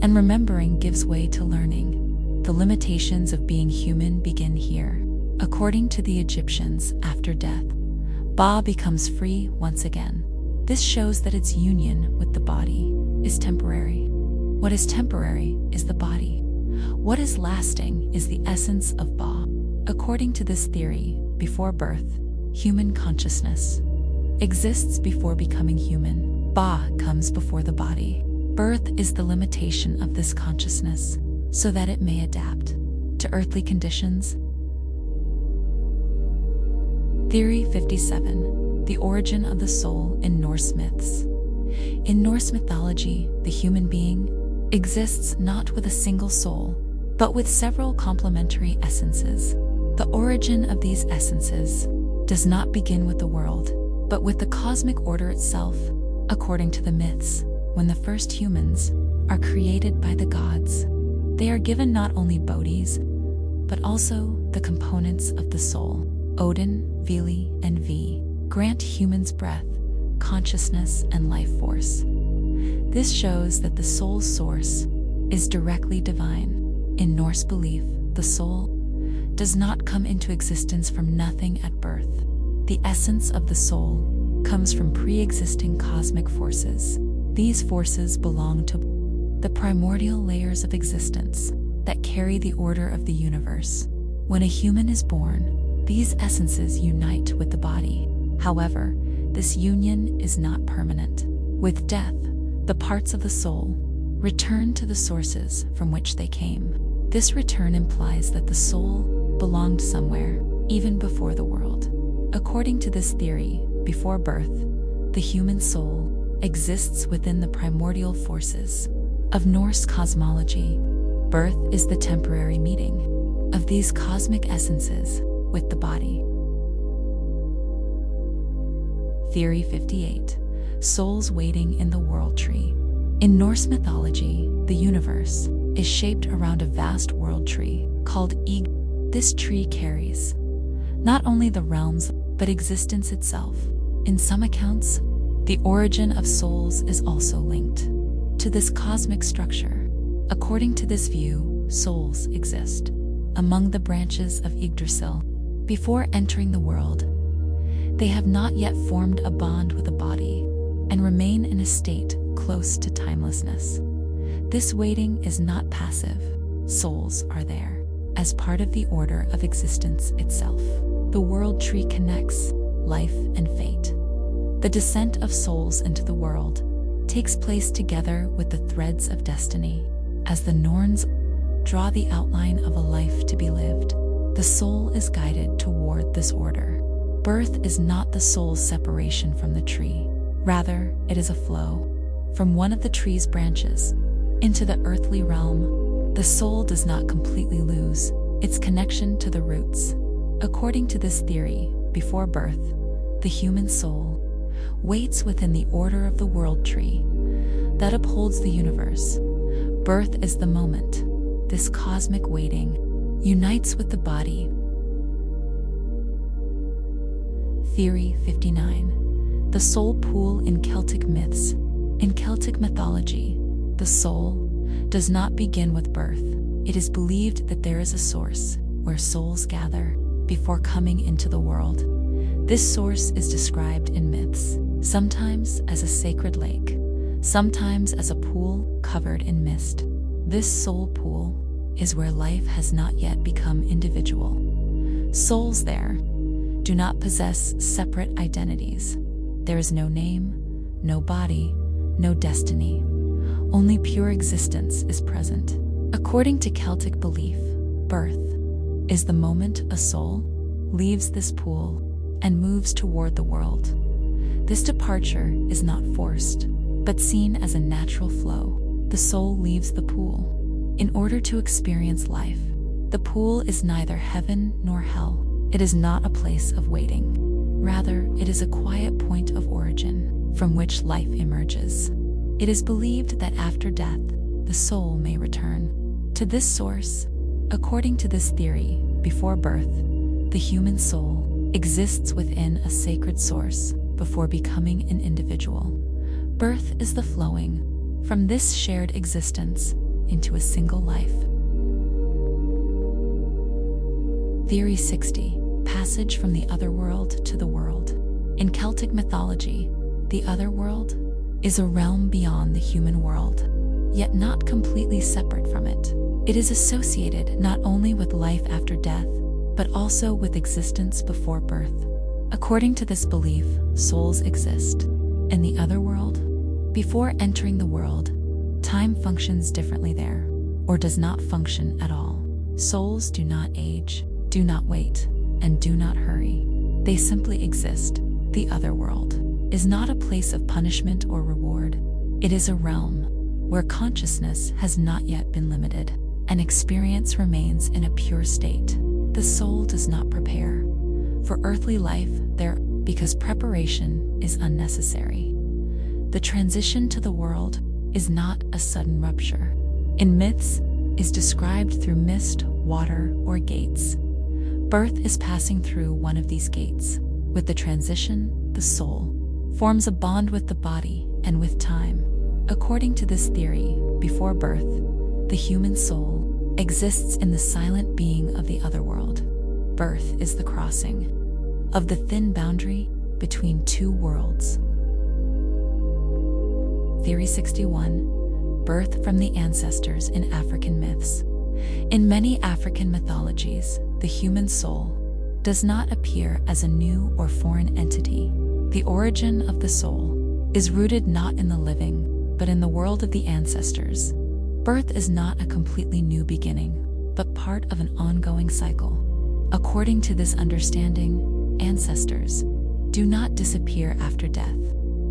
and remembering gives way to learning. The limitations of being human begin here. According to the Egyptians, after death, Ba becomes free once again. This shows that its union with the body is temporary. What is temporary is the body. What is lasting is the essence of Ba. According to this theory, before birth, human consciousness exists before becoming human. Ba comes before the body. Birth is the limitation of this consciousness, so that it may adapt to earthly conditions. Theory 57. The origin of the soul in Norse myths. In Norse mythology, the human being exists not with a single soul, but with several complementary essences. The origin of these essences does not begin with the world, but with the cosmic order itself. According to the myths, when the first humans are created by the gods, they are given not only bodies, but also the components of the soul. Odin, Vili, and V grant humans breath, consciousness, and life force. This shows that the soul's source is directly divine. In Norse belief, the soul does not come into existence from nothing at birth. The essence of the soul comes from pre-existing cosmic forces. These forces belong to the primordial layers of existence that carry the order of the universe. When a human is born, these essences unite with the body. However, this union is not permanent. With death, the parts of the soul return to the sources from which they came. This return implies that the soul belonged somewhere, even before the world. According to this theory, before birth, the human soul exists within the primordial forces of Norse cosmology. Birth is the temporary meeting of these cosmic essences with the body. Theory 58. Souls waiting in the world tree. In Norse mythology, the universe is shaped around a vast world tree called Ig. This tree carries not only the realms, but existence itself. In some accounts, the origin of souls is also linked to this cosmic structure. According to this view, souls exist among the branches of Yggdrasil. Before entering the world, they have not yet formed a bond with a body and remain in a state close to timelessness. This waiting is not passive. Souls are there as part of the order of existence itself. The world tree connects life and fate. The descent of souls into the world takes place together with the threads of destiny. As the Norns draw the outline of a life to be lived, the soul is guided toward this order. Birth is not the soul's separation from the tree. Rather, it is a flow from one of the tree's branches into the earthly realm. The soul does not completely lose its connection to the roots. According to this theory, before birth, the human soul waits within the order of the world tree that upholds the universe. Birth is the moment. This cosmic waiting unites with the body. Theory 59. The soul pool in Celtic myths. In Celtic mythology, the soul does not begin with birth. It is believed that there is a source where souls gather before coming into the world. This source is described in myths, sometimes as a sacred lake, sometimes as a pool covered in mist. This soul pool is where life has not yet become individual. Souls there do not possess separate identities. There is no name, no body, no destiny. Only pure existence is present. According to Celtic belief, birth is the moment a soul leaves this pool and moves toward the world. This departure is not forced, but seen as a natural flow. The soul leaves the pool in order to experience life. The pool is neither heaven nor hell. It is not a place of waiting. Rather, it is a quiet point of origin from which life emerges. It is believed that after death, the soul may return to this source. According to this theory, before birth, the human soul exists within a sacred source before becoming an individual. Birth is the flowing from this shared existence into a single life. Theory 60. Passage from the other world to the world. In Celtic mythology, the other world is a realm beyond the human world, yet not completely separate from it. It is associated not only with life after death, but also with existence before birth. According to this belief, souls exist in the other world. Before entering the world, time functions differently there, or does not function at all. Souls do not age, do not wait, and do not hurry. They simply exist. The other world is not a place of punishment or reward. It is a realm where consciousness has not yet been limited, and experience remains in a pure state. The soul does not prepare for earthly life there because preparation is unnecessary. The transition to the world is not a sudden rupture. In myths, is described through mist, water, or gates. Birth is passing through one of these gates. With the transition, the soul forms a bond with the body and with time. According to this theory, before birth, the human soul exists in the silent being of the other world. Birth is the crossing of the thin boundary between two worlds. Theory 61. Birth from the ancestors in African myths. In many African mythologies, the human soul does not appear as a new or foreign entity. The origin of the soul is rooted not in the living, but in the world of the ancestors. Birth is not a completely new beginning, but part of an ongoing cycle. According to this understanding, ancestors do not disappear after death.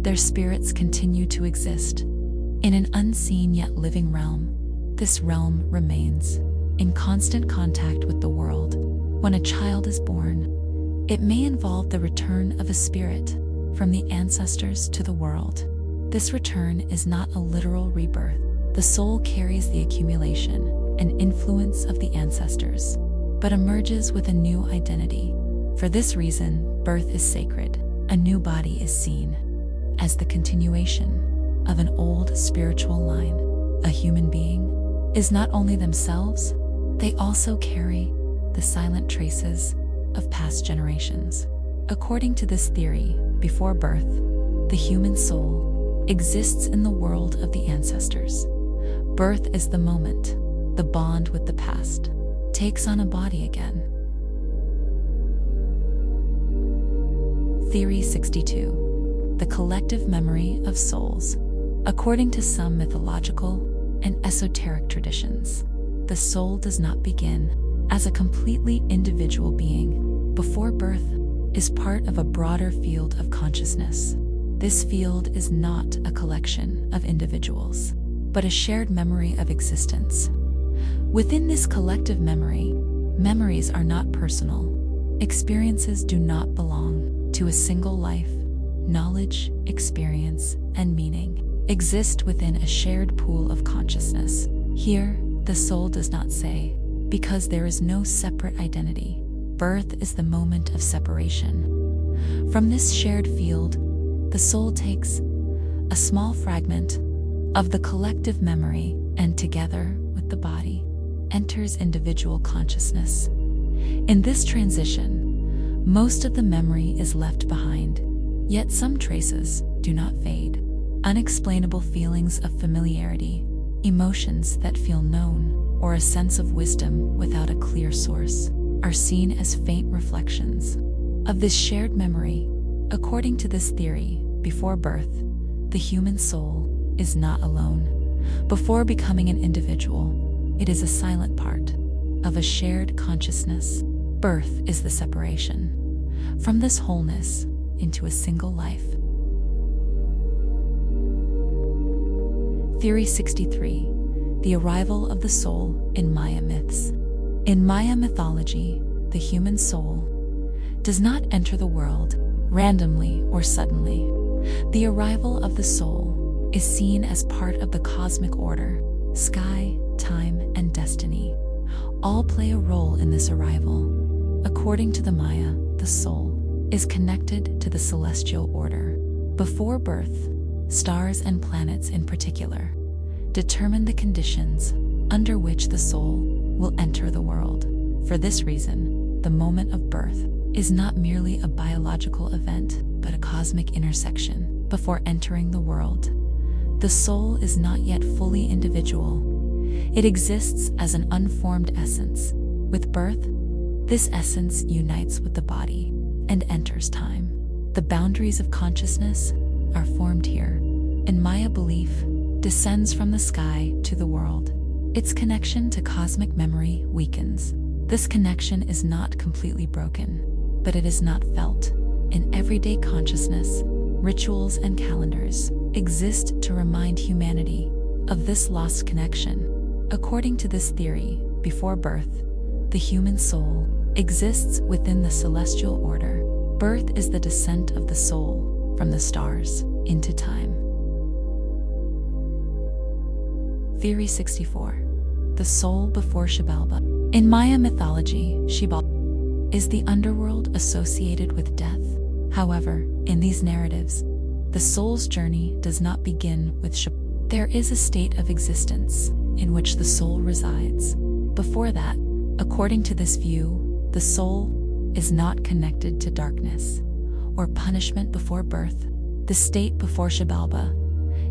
Their spirits continue to exist in an unseen yet living realm. This realm remains in constant contact with the world. When a child is born, it may involve the return of a spirit from the ancestors to the world. This return is not a literal rebirth. The soul carries the accumulation and influence of the ancestors, but emerges with a new identity. For this reason, birth is sacred. A new body is seen as the continuation of an old spiritual line. A human being is not only themselves, they also carry the silent traces of past generations. According to this theory, before birth, the human soul exists in the world of the ancestors. Birth is the moment the bond with the past takes on a body again. Theory 62. The collective memory of souls. According to some mythological and esoteric traditions, the soul does not begin as a completely individual being. Before birth is part of a broader field of consciousness. This field is not a collection of individuals, but a shared memory of existence. Within this collective memory, memories are not personal. Experiences do not belong to a single life. Knowledge, experience, and meaning exist within a shared pool of consciousness. Here, the soul does not say, because there is no separate identity. Birth is the moment of separation. From this shared field, the soul takes a small fragment of the collective memory and, together with the body, enters individual consciousness. In this transition, most of the memory is left behind, yet some traces do not fade. Unexplainable feelings of familiarity, emotions that feel known, or a sense of wisdom without a clear source, are seen as faint reflections of this shared memory. According to this theory, before birth, the human soul is not alone. Before becoming an individual, it is a silent part of a shared consciousness. Birth is the separation from this wholeness into a single life. Theory 63. The arrival of the soul in Maya myths. In Maya mythology, the human soul does not enter the world. randomly or suddenly. The arrival of the soul is seen as part of the cosmic order. Sky, time, and destiny all play a role in this arrival. According to the Maya, the soul is connected to the celestial order. Before birth, stars and planets in particular determine the conditions under which the soul will enter the world. For this reason, the moment of birth is not merely a biological event, but a cosmic intersection. Before entering the world, the soul is not yet fully individual. It exists as an unformed essence. With birth, this essence unites with the body and enters time. The boundaries of consciousness are formed here. In Maya belief, descends from the sky to the world. Its connection to cosmic memory weakens. This connection is not completely broken, but it is not felt. In everyday consciousness, rituals and calendars exist to remind humanity of this lost connection. According to this theory, before birth, the human soul exists within the celestial order. Birth is the descent of the soul from the stars into time. Theory 64. The soul before Xibalba. In Maya mythology, Xibalba is the underworld associated with death. However, in these narratives, the soul's journey does not begin with Xibalba. There is a state of existence in which the soul resides. Before that, according to this view, the soul is not connected to darkness or punishment before birth. The state before Xibalba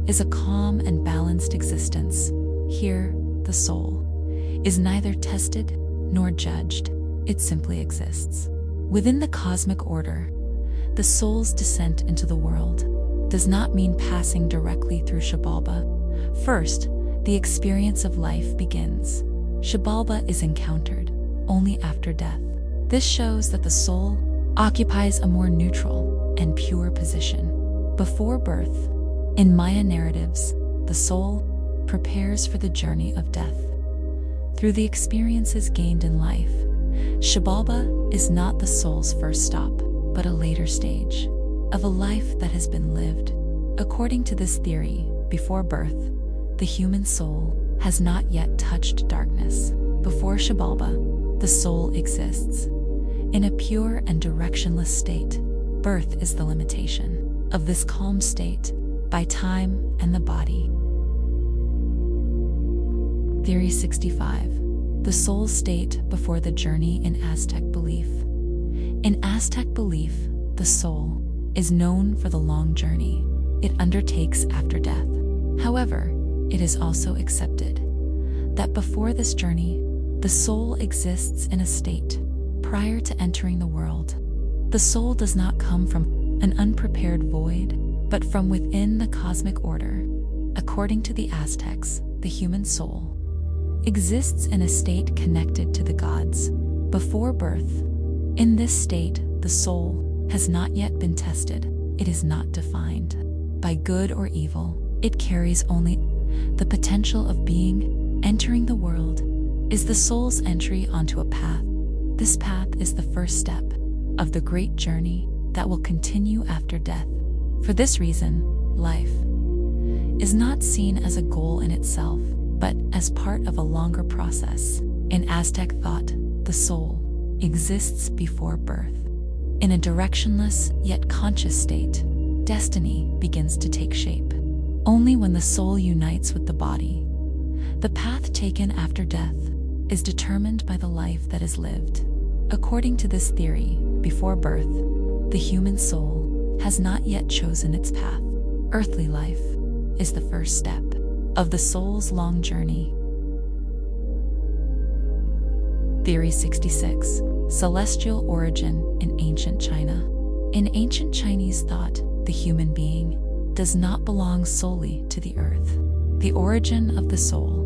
is a calm and balanced existence. Here, the soul is neither tested nor judged. It simply exists. Within the cosmic order, the soul's descent into the world does not mean passing directly through Xibalba. First, the experience of life begins. Xibalba is encountered only after death. This shows that the soul occupies a more neutral and pure position. Before birth, in Maya narratives, the soul prepares for the journey of death. Through the experiences gained in life, Xibalba is not the soul's first stop, but a later stage of a life that has been lived. According to this theory, before birth, the human soul has not yet touched darkness. Before Xibalba, the soul exists in a pure and directionless state. Birth is the limitation of this calm state by time and the body. Theory 65. The soul state before the journey in Aztec belief. In Aztec belief, the soul is known for the long journey it undertakes after death. However, it is also accepted that before this journey, the soul exists in a state prior to entering the world. The soul does not come from an unprepared void, but from within the cosmic order. According to the Aztecs, the human soul exists in a state connected to the gods before birth. In this state, the soul has not yet been tested. It is not defined by good or evil. It carries only the potential of being. Entering the world is the soul's entry onto a path. This path is the first step of the great journey that will continue after death. For this reason, life is not seen as a goal in itself, but as part of a longer process. In Aztec thought, the soul exists before birth. In a directionless yet conscious state, destiny begins to take shape. Only when the soul unites with the body, the path taken after death is determined by the life that is lived. According to this theory, before birth, the human soul has not yet chosen its path. Earthly life is the first step of the soul's long journey. Theory 66. Celestial origin in ancient China. In ancient Chinese thought, the human being does not belong solely to the earth. The origin of the soul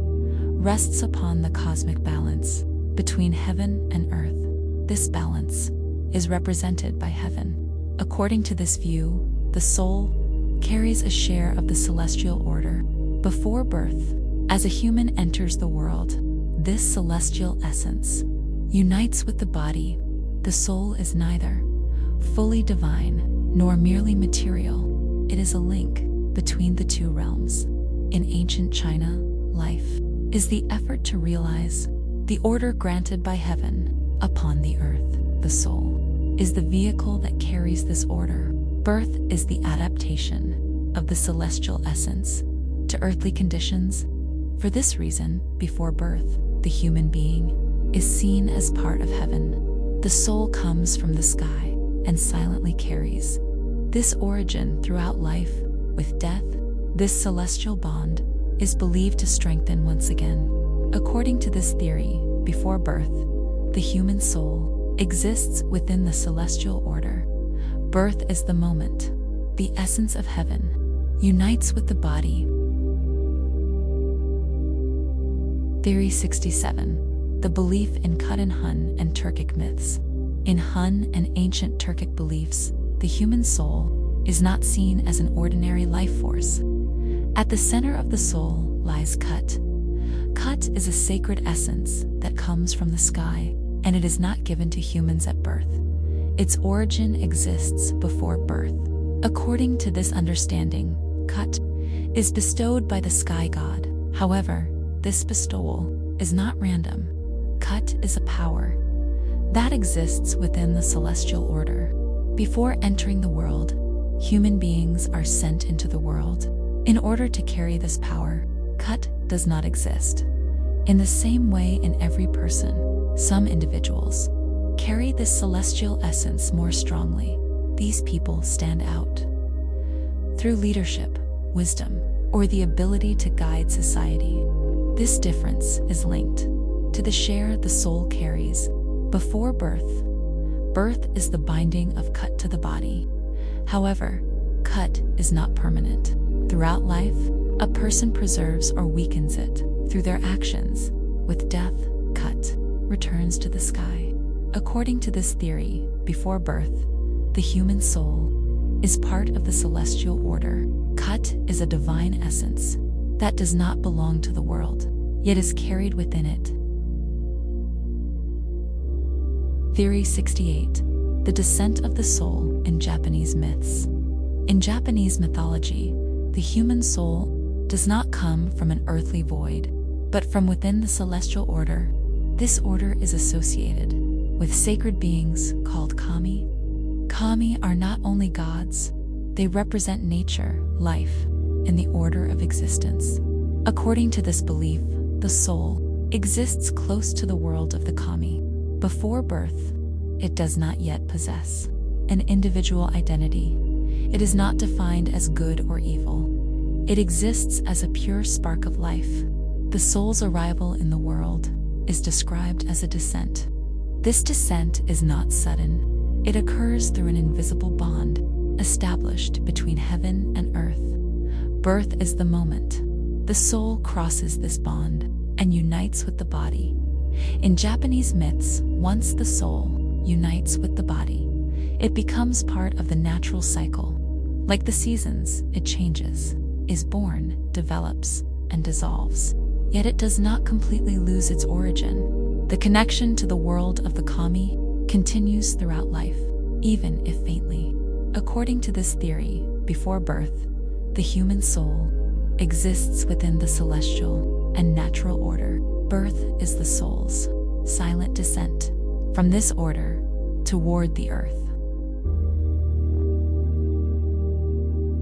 rests upon the cosmic balance between heaven and earth. This balance is represented by heaven. According to this view, the soul carries a share of the celestial order. Before birth, as a human enters the world, this celestial essence unites with the body. The soul is neither fully divine nor merely material. It is a link between the two realms. In ancient China, life is the effort to realize the order granted by heaven upon the earth. The soul is the vehicle that carries this order. Birth is the adaptation of the celestial essence to earthly conditions. For this reason, before birth, the human being is seen as part of heaven. The soul comes from the sky and silently carries this origin throughout life. With death, this celestial bond is believed to strengthen once again. According to this theory, before birth, the human soul exists within the celestial order. Birth is the moment the essence of heaven unites with the body. Theory 67. The belief in Kut in Hun and Turkic myths. In Hun and ancient Turkic beliefs, the human soul is not seen as an ordinary life force. At the center of the soul lies Kut. Kut is a sacred essence that comes from the sky, and it is not given to humans at birth. Its origin exists before birth. According to this understanding, Kut is bestowed by the sky god. However, this bestowal is not random. Kut is a power that exists within the celestial order. Before entering the world, human beings are sent into the world. In order to carry this power, Kut does not exist. In the same way, in every person, some individuals carry this celestial essence more strongly. These people stand out through leadership, wisdom, or the ability to guide society. This difference is linked to the share the soul carries before birth. Birth is the binding of Kut to the body. However, Kut is not permanent. Throughout life, a person preserves or weakens it through their actions. With death, Kut returns to the sky. According to this theory, before birth, the human soul is part of the celestial order. Kut is a divine essence that does not belong to the world, yet is carried within it. Theory 68. The descent of the soul in Japanese myths. In Japanese mythology, the human soul does not come from an earthly void, but from within the celestial order. This order is associated with sacred beings called kami. Kami are not only gods, they represent nature, life, and the order of existence. According to this belief, the soul exists close to the world of the kami. Before birth, it does not yet possess an individual identity. It is not defined as good or evil. It exists as a pure spark of life. The soul's arrival in the world is described as a descent. This descent is not sudden. It occurs through an invisible bond established between heaven and earth. Birth is the moment the soul crosses this bond and unites with the body. In Japanese myths, once the soul unites with the body, it becomes part of the natural cycle. Like the seasons, it changes, is born, develops, and dissolves. Yet it does not completely lose its origin. The connection to the world of the kami continues throughout life, even if faintly. According to this theory, before birth, the human soul exists within the celestial and natural order. Birth is the soul's silent descent from this order toward the earth.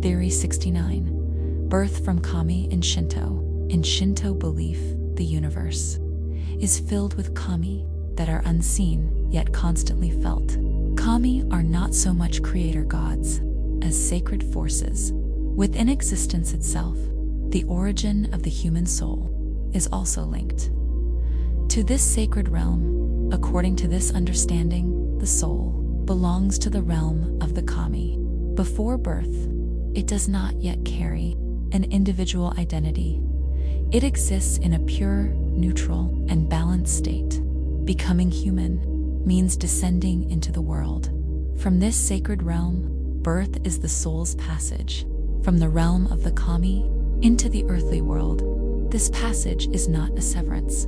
Theory 69. Birth from kami in Shinto. In Shinto belief, the universe is filled with kami that are unseen yet constantly felt. Kami are not so much creator gods as sacred forces within existence itself. The origin of the human soul is also linked to this sacred realm. According to this understanding, the soul belongs to the realm of the kami. Before birth, it does not yet carry an individual identity. It exists in a pure, neutral, and balanced state. Becoming human means descending into the world. From this sacred realm, birth is the soul's passage from the realm of the kami into the earthly world. This passage is not a severance.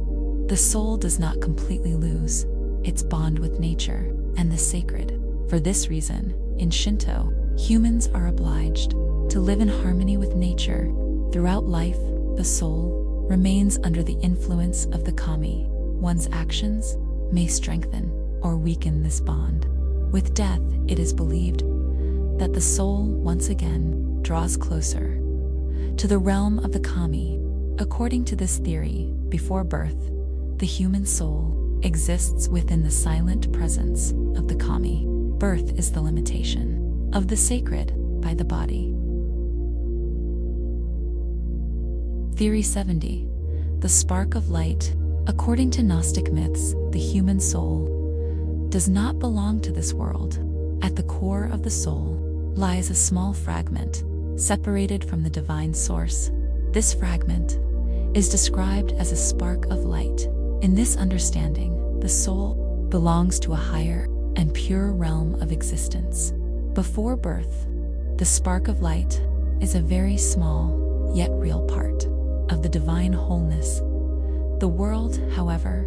The soul does not completely lose its bond with nature and the sacred. For this reason, in Shinto, Humans are obliged to live in harmony with nature. Throughout life, the soul remains under the influence of the kami. One's actions may strengthen or weaken this bond. With death, it is believed that the soul once again draws closer to the realm of the kami. According to this theory, before birth, the human soul exists within the silent presence of the kami. Birth is the limitation of the sacred by the body. Theory 70. The spark of light. According to Gnostic myths, the human soul does not belong to this world. At the core of the soul lies a small fragment, separated from the divine source. This fragment is described as a spark of light. In this understanding, the soul belongs to a higher and pure realm of existence. Before birth, the spark of light is a very small, yet real part of the divine wholeness. The world, however,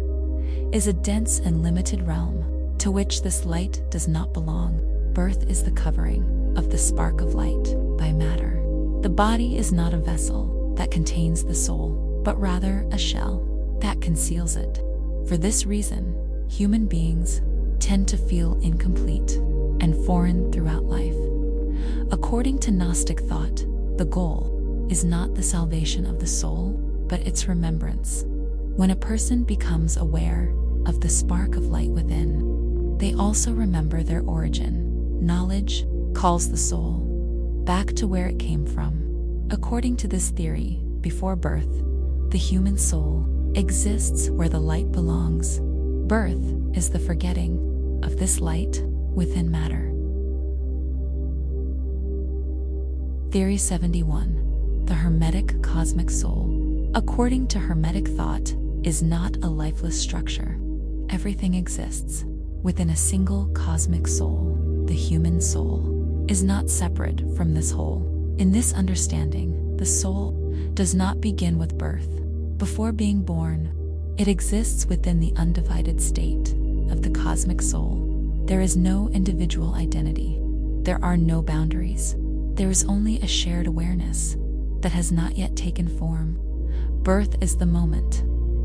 is a dense and limited realm to which this light does not belong. Birth is the covering of the spark of light by matter. The body is not a vessel that contains the soul, but rather a shell that conceals it. For this reason, human beings tend to feel incomplete and foreign throughout life. According to Gnostic thought, the goal is not the salvation of the soul, but its remembrance. When a person becomes aware of the spark of light within, they also remember their origin. Knowledge calls the soul back to where it came from. According to this theory, before birth, the human soul exists where the light belongs. Birth is the forgetting of this light within matter. Theory 71. The Hermetic cosmic soul. According to Hermetic thought, is not a lifeless structure. Everything exists within a single cosmic soul. The human soul is not separate from this whole. In this understanding, the soul does not begin with birth. Before being born, it exists within the undivided state of the cosmic soul. There is no individual identity. There are no boundaries. There is only a shared awareness that has not yet taken form. Birth is the moment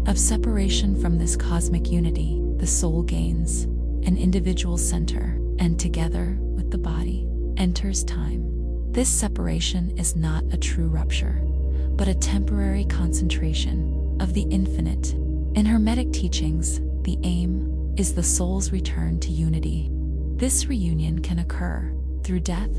of separation from this cosmic unity. The soul gains an individual center, and together with the body, enters time. This separation is not a true rupture, but a temporary concentration of the infinite. In Hermetic teachings, the aim is the soul's return to unity. This reunion can occur through death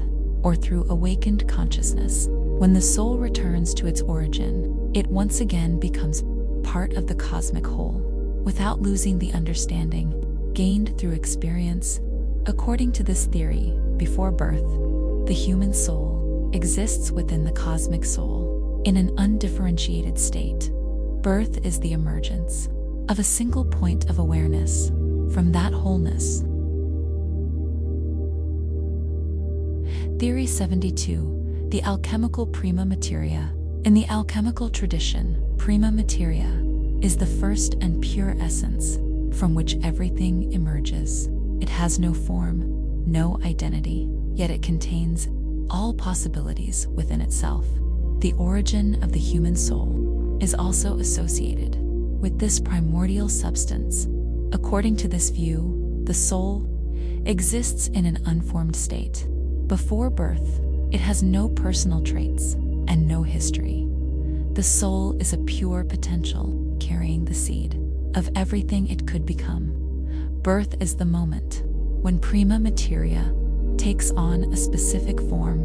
or through awakened consciousness. When the soul returns to its origin, it once again becomes part of the cosmic whole, without losing the understanding gained through experience. According to this theory, before birth, the human soul exists within the cosmic soul in an undifferentiated state. Birth is the emergence of a single point of awareness from that wholeness. Theory 72. The alchemical prima materia. In the alchemical tradition, prima materia is the first and pure essence from which everything emerges. It has no form, no identity, yet it contains all possibilities within itself. The origin of the human soul is also associated with this primordial substance. According to this view, the soul exists in an unformed state. Before birth, it has no personal traits and no history. The soul is a pure potential carrying the seed of everything it could become. Birth is the moment when prima materia takes on a specific form.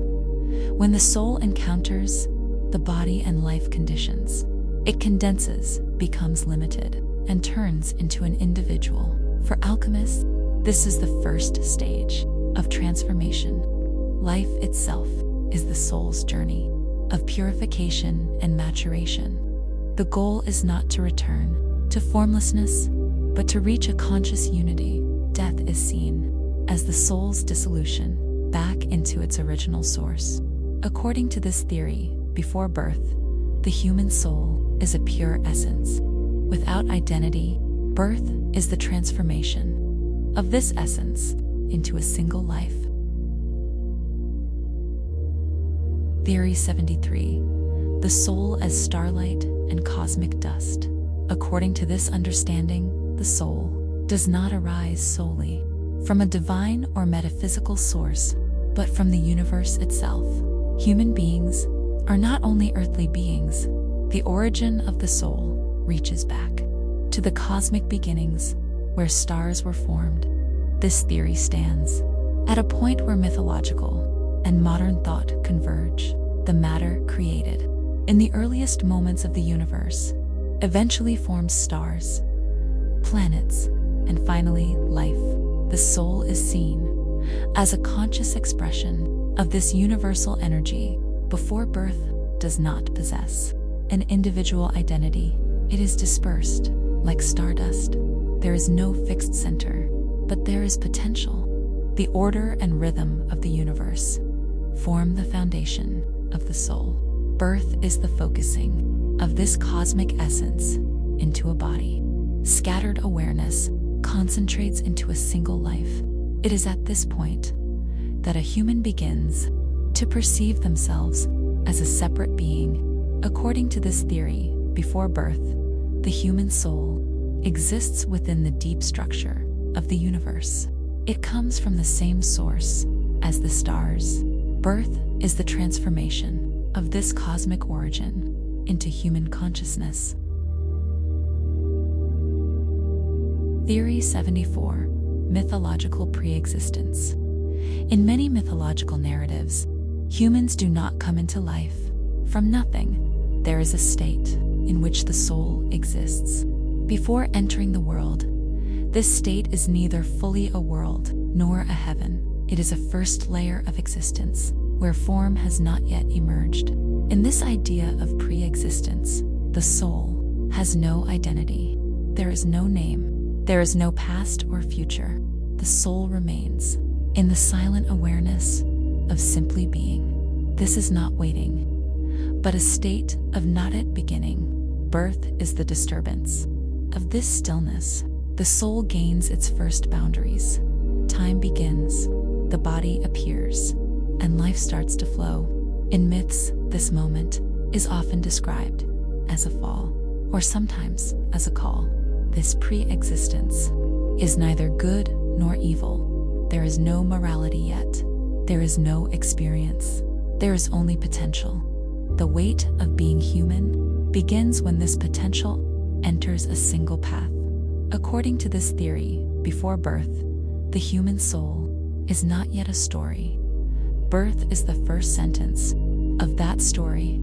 When the soul encounters the body and life conditions, it condenses, becomes limited, and turns into an individual. For alchemists, this is the first stage of transformation. Life itself is the soul's journey of purification and maturation. The goal is not to return to formlessness, but to reach a conscious unity. Death is seen as the soul's dissolution back into its original source. According to this theory, before birth, the human soul is a pure essence. Without identity, birth is the transformation of this essence into a single life. Theory 73. The soul as starlight and cosmic dust. According to this understanding, the soul does not arise solely from a divine or metaphysical source, but from the universe itself. Human beings are not only earthly beings. The origin of the soul reaches back to the cosmic beginnings where stars were formed. This theory stands at a point where mythological and modern thought converge. The matter created in the earliest moments of the universe eventually forms stars, planets, and finally life. The soul is seen as a conscious expression of this universal energy. Before birth does not possess an individual identity. It is dispersed like stardust. There is no fixed center, but there is potential. The order and rhythm of the universe form the foundation of the soul. Birth is the focusing of this cosmic essence into a body. Scattered awareness concentrates into a single life. It is at this point that a human begins to perceive themselves as a separate being. According to this theory, before birth, the human soul exists within the deep structure of the universe. It comes from the same source as the stars. Birth is the transformation of this cosmic origin into human consciousness. Theory 74. Mythological pre-existence. In many mythological narratives, humans do not come into life from nothing. There is a state in which the soul exists before entering the world. This state is neither fully a world nor a heaven. It is a first layer of existence where form has not yet emerged. In this idea of pre-existence, the soul has no identity. There is no name. There is no past or future. The soul remains in the silent awareness of simply being. This is not waiting, but a state of not yet beginning. Birth is the disturbance of this stillness. The soul gains its first boundaries. Time begins, the body appears, and life starts to flow. In myths, this moment is often described as a fall, or sometimes as a call. This pre-existence is neither good nor evil. There is no morality yet. There is no experience. There is only potential. The weight of being human begins when this potential enters a single path. According to this theory, before birth, the human soul is not yet a story. Birth is the first sentence of that story.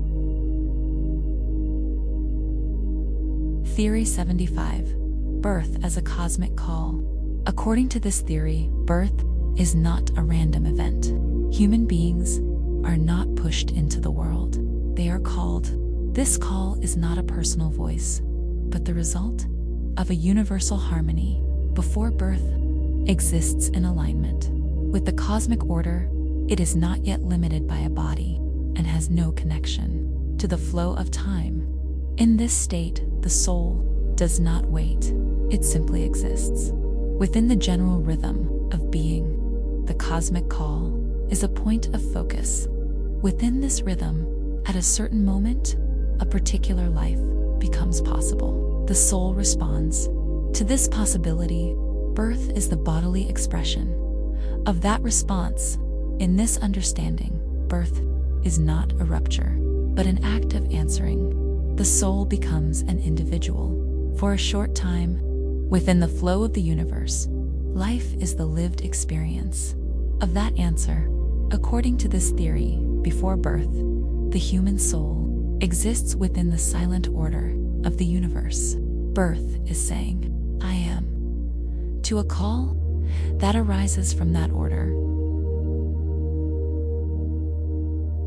Theory 75. Birth as a cosmic call. According to this theory, birth is not a random event. Human beings are not pushed into the world. They are called. This call is not a personal voice, but the result of a universal harmony. Before birth exists in alignment with the cosmic order. It is not yet limited by a body and has no connection to the flow of time. In this state, the soul does not wait. It simply exists within the general rhythm of being. The cosmic call is a point of focus. Within this rhythm, at a certain moment, a particular life becomes possible. The soul responds to this possibility. Birth is the bodily expression of that response. In this understanding, birth is not a rupture, but an act of answering. The soul becomes an individual. For a short time, within the flow of the universe, life is the lived experience of that answer. According to this theory, before birth, the human soul exists within the silent order of the universe. Birth is saying, I am, to a call that arises from that order.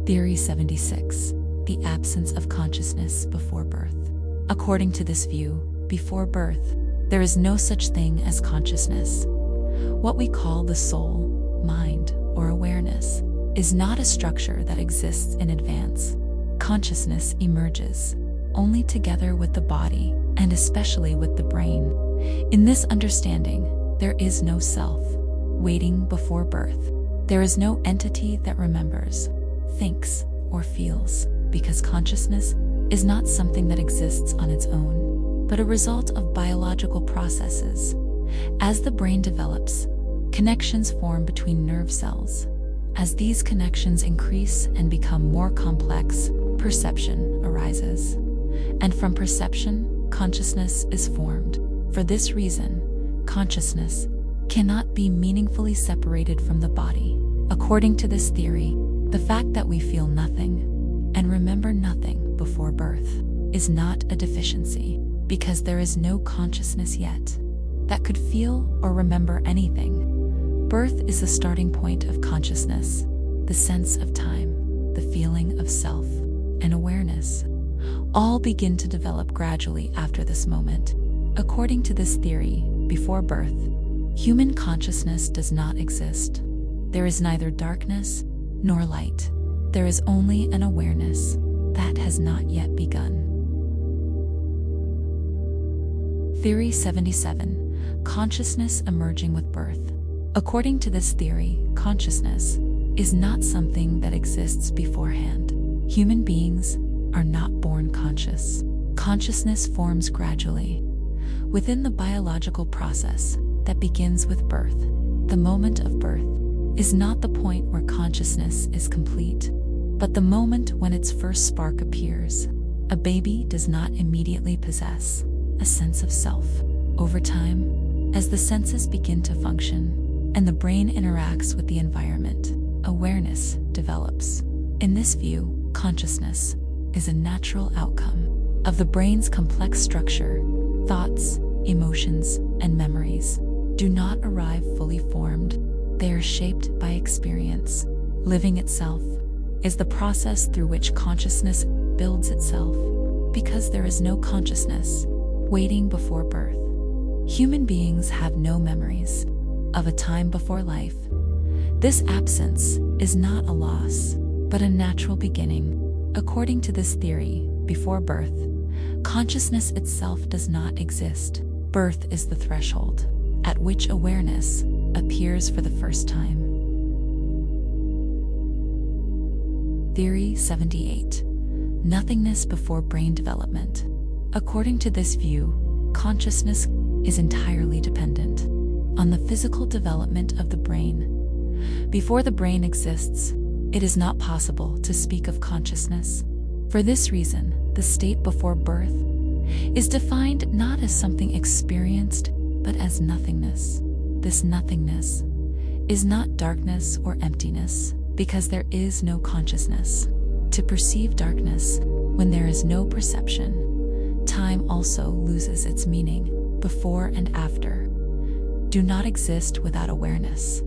Theory 76. The absence of consciousness before birth. According to this view, before birth, there is no such thing as consciousness. What we call the soul, mind, or awareness is not a structure that exists in advance. Consciousness emerges only together with the body, and especially with the brain. In this understanding, there is no self waiting before birth. There is no entity that remembers, thinks, or feels, because consciousness is not something that exists on its own, but a result of biological processes. As the brain develops, connections form between nerve cells. As these connections increase and become more complex, perception arises. And from perception, consciousness is formed. For this reason, consciousness cannot be meaningfully separated from the body. According to this theory, the fact that we feel nothing and remember nothing before birth is not a deficiency, because there is no consciousness yet that could feel or remember anything. Birth is the starting point of consciousness, the sense of time, the feeling of self, and awareness. All begin to develop gradually after this moment. According to this theory, before birth, human consciousness does not exist. There is neither darkness nor light. There is only an awareness that has not yet begun. Theory 77. Consciousness emerging with birth. According to this theory, consciousness is not something that exists beforehand. Human beings are not born conscious. Consciousness forms gradually within the biological process that begins with birth. The moment of birth is not the point where consciousness is complete, but the moment when its first spark appears. A baby does not immediately possess a sense of self. Over time, as the senses begin to function and the brain interacts with the environment, awareness develops. In this view, consciousness is a natural outcome of the brain's complex structure. Thoughts, emotions, and memories do not arrive fully formed. They are shaped by experience. Living itself is the process through which consciousness builds itself, because there is no consciousness waiting before birth. Human beings have no memories of a time before life. This absence is not a loss, but a natural beginning. According to this theory, before birth, consciousness itself does not exist. Birth is the threshold at which awareness appears for the first time. Theory 78. Nothingness before brain development. According to this view, consciousness is entirely dependent on the physical development of the brain. Before the brain exists, it is not possible to speak of consciousness. For this reason, the state before birth is defined not as something experienced, but as nothingness. This nothingness is not darkness or emptiness, because there is no consciousness. To perceive darkness when there is no perception, time also loses its meaning. Before and after do not exist without awareness.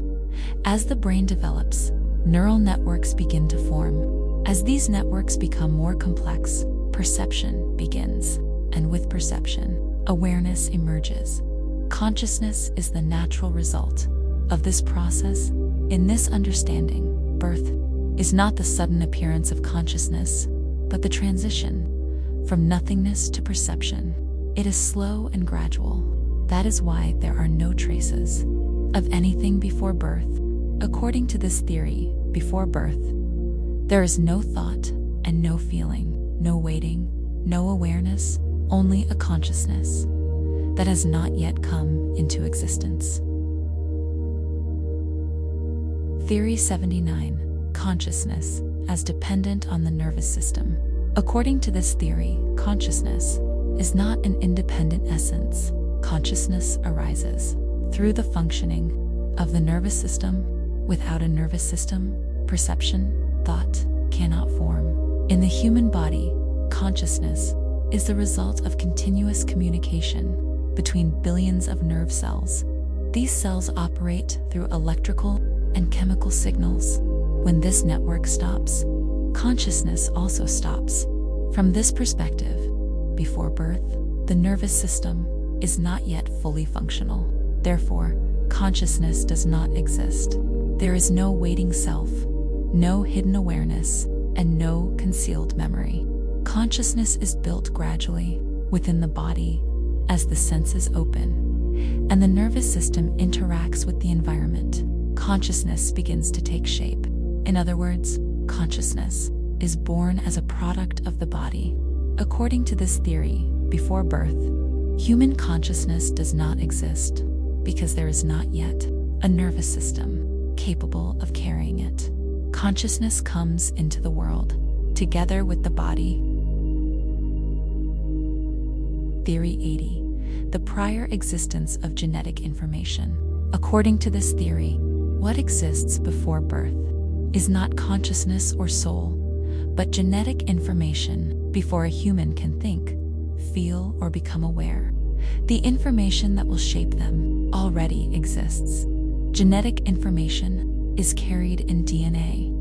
As the brain develops, neural networks begin to form. As these networks become more complex, perception begins, and with perception, awareness emerges. Consciousness is the natural result of this process. In this understanding, birth is not the sudden appearance of consciousness, but the transition from nothingness to perception. It is slow and gradual. That is why there are no traces of anything before birth. According to this theory, before birth, there is no thought and no feeling, no waiting, no awareness, only a consciousness that has not yet come into existence. Theory 79. Consciousness as dependent on the nervous system. According to this theory, consciousness is not an independent essence. Consciousness arises through the functioning of the nervous system. Without a nervous system, perception, thought cannot form. In the human body, consciousness is the result of continuous communication between billions of nerve cells. These cells operate through electrical and chemical signals. When this network stops, consciousness also stops. From this perspective, before birth, the nervous system is not yet fully functional. Therefore, consciousness does not exist. There is no waiting self, no hidden awareness, and no concealed memory. Consciousness is built gradually within the body as the senses open and the nervous system interacts with the environment. Consciousness begins to take shape. In other words, consciousness is born as a product of the body. According to this theory, before birth, human consciousness does not exist because there is not yet a nervous system capable of carrying it. Consciousness comes into the world together with the body. Theory 80. The prior existence of genetic information. According to this theory, what exists before birth is not consciousness or soul, but genetic information before a human can think, feel, or become aware. The information that will shape them already exists. Genetic information is carried in DNA,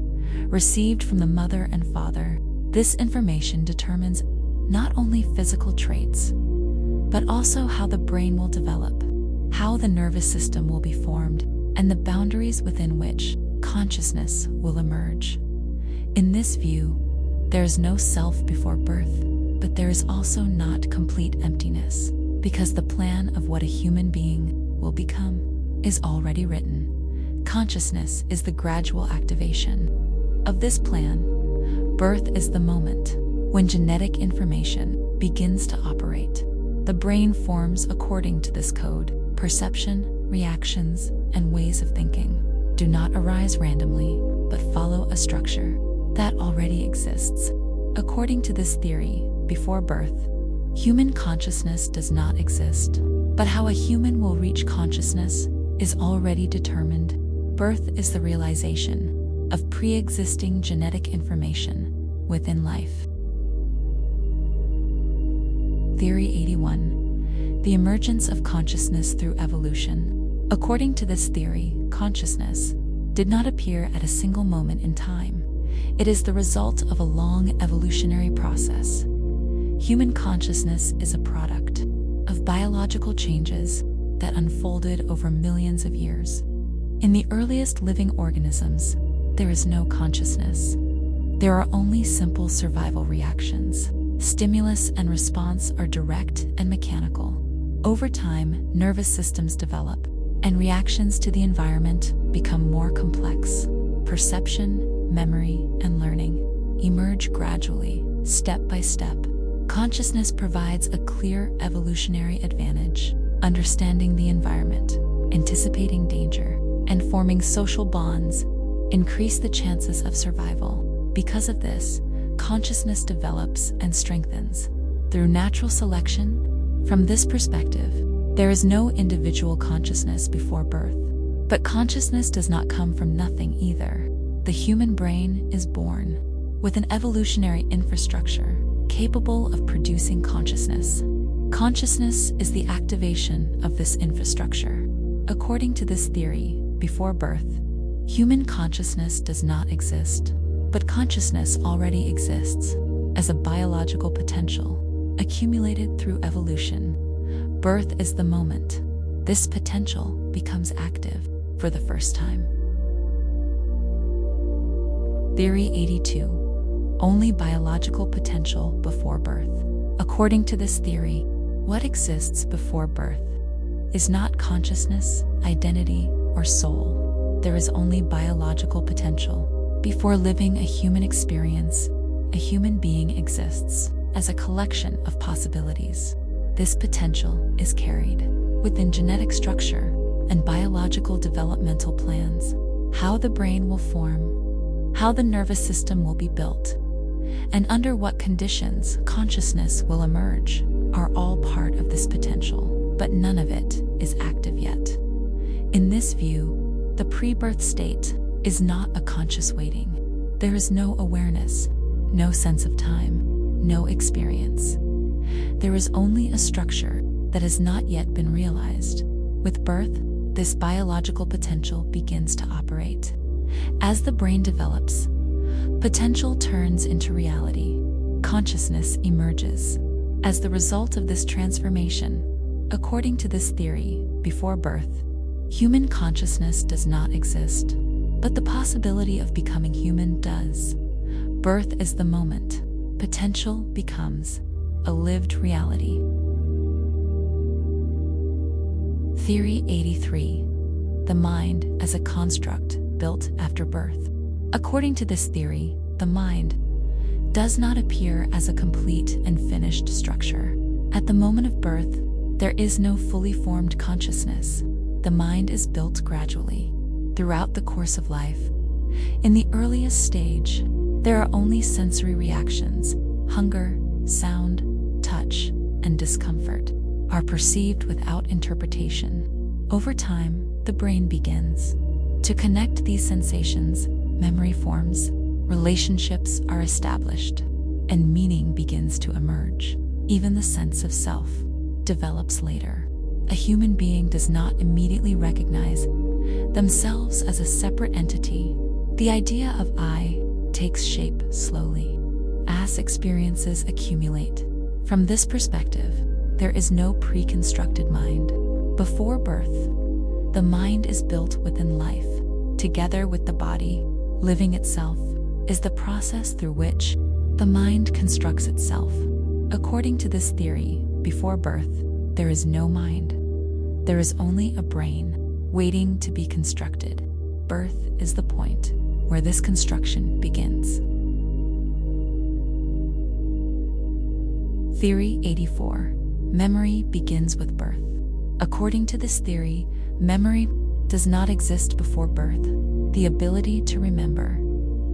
received from the mother and father. This information determines not only physical traits, but also how the brain will develop, how the nervous system will be formed, and the boundaries within which consciousness will emerge. In this view, there is no self before birth, but there is also not complete emptiness, because the plan of what a human being will become is already written. Consciousness is the gradual activation of this plan. Birth is the moment when genetic information begins to operate. The brain forms according to this code. Perception, reactions, and ways of thinking do not arise randomly, but follow a structure that already exists. According to this theory, before birth, human consciousness does not exist, but how a human will reach consciousness is already determined. Birth is the realization of pre-existing genetic information within life. Theory 81. The emergence of consciousness through evolution. According to this theory, consciousness did not appear at a single moment in time. It is the result of a long evolutionary process. Human consciousness is a product of biological changes that unfolded over millions of years. In the earliest living organisms, there is no consciousness. There are only simple survival reactions. Stimulus and response are direct and mechanical. Over time, nervous systems develop, and reactions to the environment become more complex. Perception, memory, and learning emerge gradually, step by step. Consciousness provides a clear evolutionary advantage, understanding the environment, anticipating danger, and forming social bonds increase the chances of survival. Because of this, consciousness develops and strengthens through natural selection. From this perspective, there is no individual consciousness before birth. But consciousness does not come from nothing either. The human brain is born with an evolutionary infrastructure capable of producing consciousness. Consciousness is the activation of this infrastructure. According to this theory, before birth, human consciousness does not exist, but consciousness already exists as a biological potential accumulated through evolution. Birth is the moment this potential becomes active for the first time. Theory 82. Only biological potential before birth. According to this theory, what exists before birth is not consciousness, identity, or soul. There is only biological potential. Before living a human experience, a human being exists as a collection of possibilities. This potential is carried within genetic structure and biological developmental plans. How the brain will form, how the nervous system will be built, and under what conditions consciousness will emerge are all part of this potential, but none of it is active yet. In this view, the pre-birth state is not a conscious waiting. There is no awareness, no sense of time, no experience. There is only a structure that has not yet been realized. With birth, this biological potential begins to operate. As the brain develops, potential turns into reality. Consciousness emerges. As the result of this transformation, according to this theory, before birth, human consciousness does not exist, but the possibility of becoming human does. Birth is the moment. Potential becomes a lived reality. Theory 83. The mind as a construct built after birth. According to this theory, the mind, does not appear as a complete and finished structure. At the moment of birth, there is no fully formed consciousness. The mind is built gradually, throughout the course of life. In the earliest stage, there are only sensory reactions. Hunger, sound, touch, and discomfort are perceived without interpretation. Over time, the brain begins to connect these sensations, memory forms, relationships are established, and meaning begins to emerge. Even the sense of self develops later. A human being does not immediately recognize themselves as a separate entity. The idea of I takes shape slowly as experiences accumulate. From this perspective, there is no pre-constructed mind. Before birth, the mind is built within life. Together with the body, living itself is the process through which the mind constructs itself. According to this theory, before birth, there is no mind. There is only a brain waiting to be constructed. Birth is the point where this construction begins. Theory 84. Memory begins with birth. According to this theory, memory does not exist before birth. The ability to remember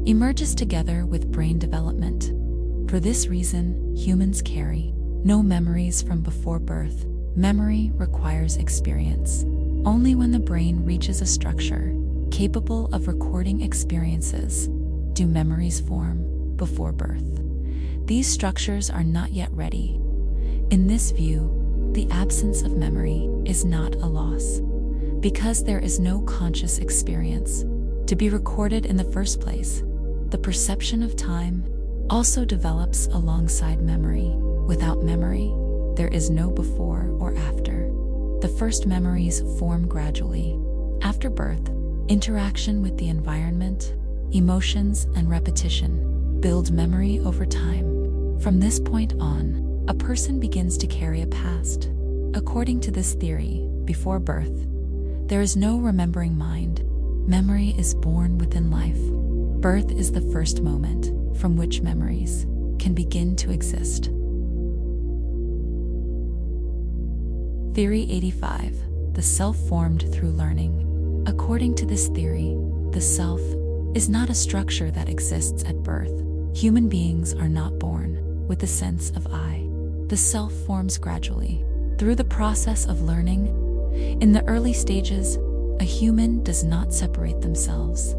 emerges together with brain development. For this reason, humans carry no memories from before birth. Memory requires experience. Only when the brain reaches a structure capable of recording experiences do memories form. Before birth, these structures are not yet ready. In this view, the absence of memory is not a loss, because there is no conscious experience to be recorded in the first place. The perception of time also develops alongside memory. Without memory, there is no before or after. The first memories form gradually. After birth, interaction with the environment, emotions, and repetition build memory over time. From this point on, a person begins to carry a past. According to this theory, before birth, there is no remembering mind. Memory is born within life. Birth is the first moment from which memories can begin to exist. Theory 85. The self formed through learning. According to this theory, the self is not a structure that exists at birth. Human beings are not born with a sense of I. The self forms gradually through the process of learning. In the early stages, a human does not separate themselves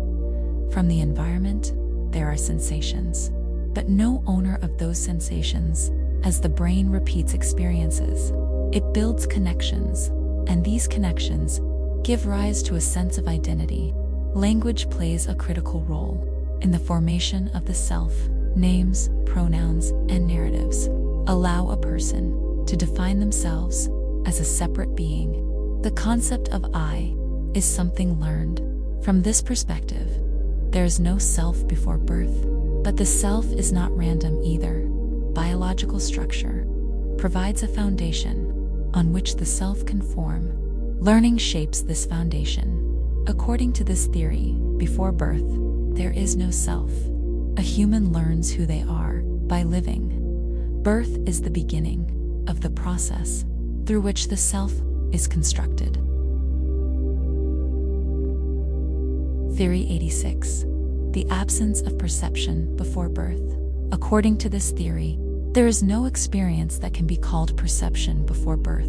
from the environment. There are sensations, but no owner of those sensations. As the brain repeats experiences, it builds connections, and these connections give rise to a sense of identity. Language plays a critical role in the formation of the self. Names, pronouns, and narratives allow a person to define themselves as a separate being. The concept of I is something learned. From this perspective, there is no self before birth, but the self is not random either. Biological structure provides a foundation on which the self can form. Learning shapes this foundation. According to this theory, before birth, there is no self. A human learns who they are by living. Birth is the beginning of the process through which the self is constructed. Theory 86. The absence of perception before birth. According to this theory, there is no experience that can be called perception before birth.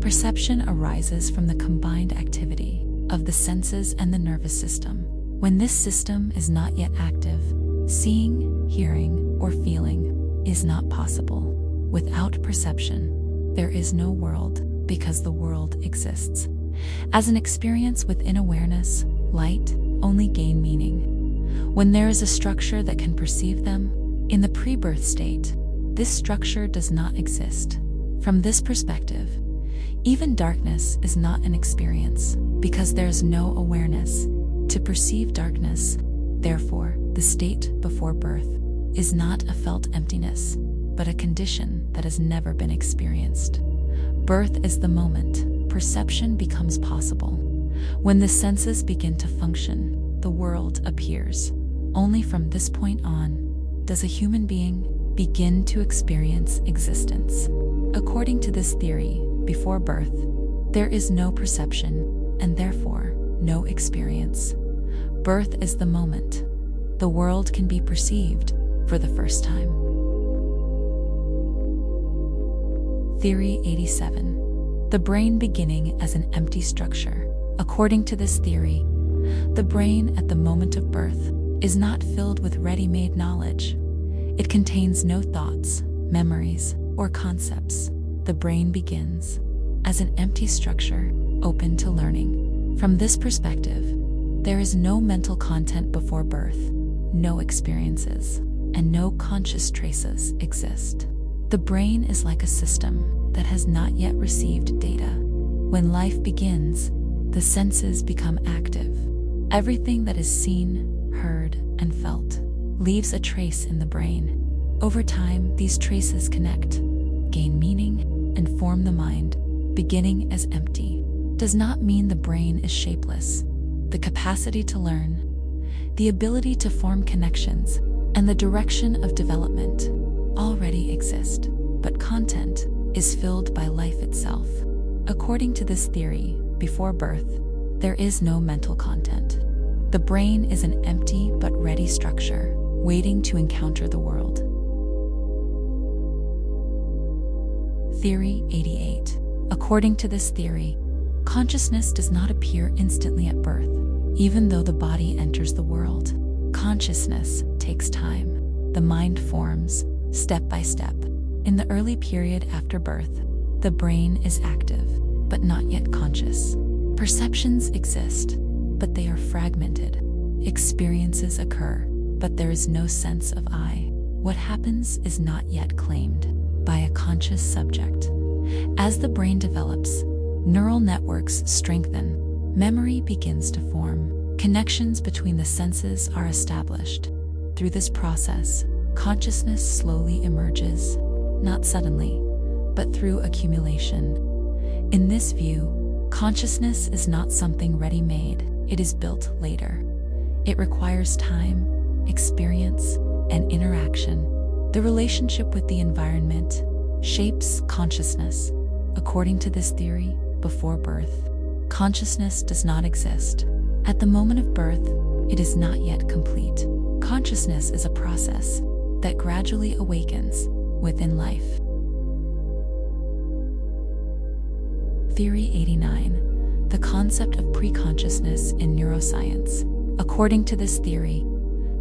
Perception arises from the combined activity of the senses and the nervous system. When this system is not yet active, seeing, hearing, or feeling is not possible. Without perception, there is no world, because the world exists. As an experience within awareness, light only gain meaning when there is a structure that can perceive them. In the pre-birth state, this structure does not exist. From this perspective, even darkness is not an experience, because there is no awareness to perceive darkness. Therefore, the state before birth is not a felt emptiness, but a condition that has never been experienced. Birth is the moment perception becomes possible. When the senses begin to function, the world appears. Only from this point on, does a human being begin to experience existence. According to this theory, before birth, there is no perception and therefore no experience. Birth is the moment the world can be perceived for the first time. Theory 87. The brain beginning as an empty structure. According to this theory, the brain at the moment of birth is not filled with ready-made knowledge. It contains no thoughts, memories, or concepts. The brain begins as an empty structure, open to learning. From this perspective, there is no mental content before birth, no experiences, and no conscious traces exist. The brain is like a system that has not yet received data. When life begins, the senses become active. Everything that is seen, heard, and felt leaves a trace in the brain. Over time, these traces connect, gain meaning, and form the mind. Beginning as empty does not mean the brain is shapeless. The capacity to learn, the ability to form connections, and the direction of development already exist, but content is filled by life itself. According to this theory, before birth, there is no mental content. The brain is an empty but ready structure, waiting to encounter the world. Theory 88. According to this theory, consciousness does not appear instantly at birth, even though the body enters the world. Consciousness takes time. The mind forms, step by step. In the early period after birth, the brain is active, but not yet conscious. Perceptions exist, but they are fragmented. Experiences occur, but there is no sense of I. What happens is not yet claimed by a conscious subject. As the brain develops, neural networks strengthen, memory begins to form, connections between the senses are established. Through this process, consciousness slowly emerges, not suddenly, but through accumulation. In this view, consciousness is not something ready-made, it is built later. It requires time, experience, and interaction. The relationship with the environment shapes consciousness. According to this theory, before birth, consciousness does not exist. At the moment of birth, it is not yet complete. Consciousness is a process that gradually awakens within life. Theory 89. The concept of pre-consciousness in neuroscience. According to this theory,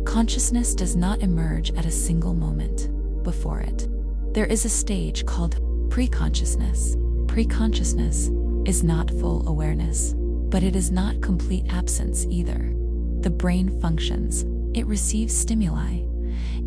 consciousness does not emerge at a single moment before it. There is a stage called pre-consciousness. Pre-consciousness is not full awareness, but it is not complete absence either. The brain functions, it receives stimuli,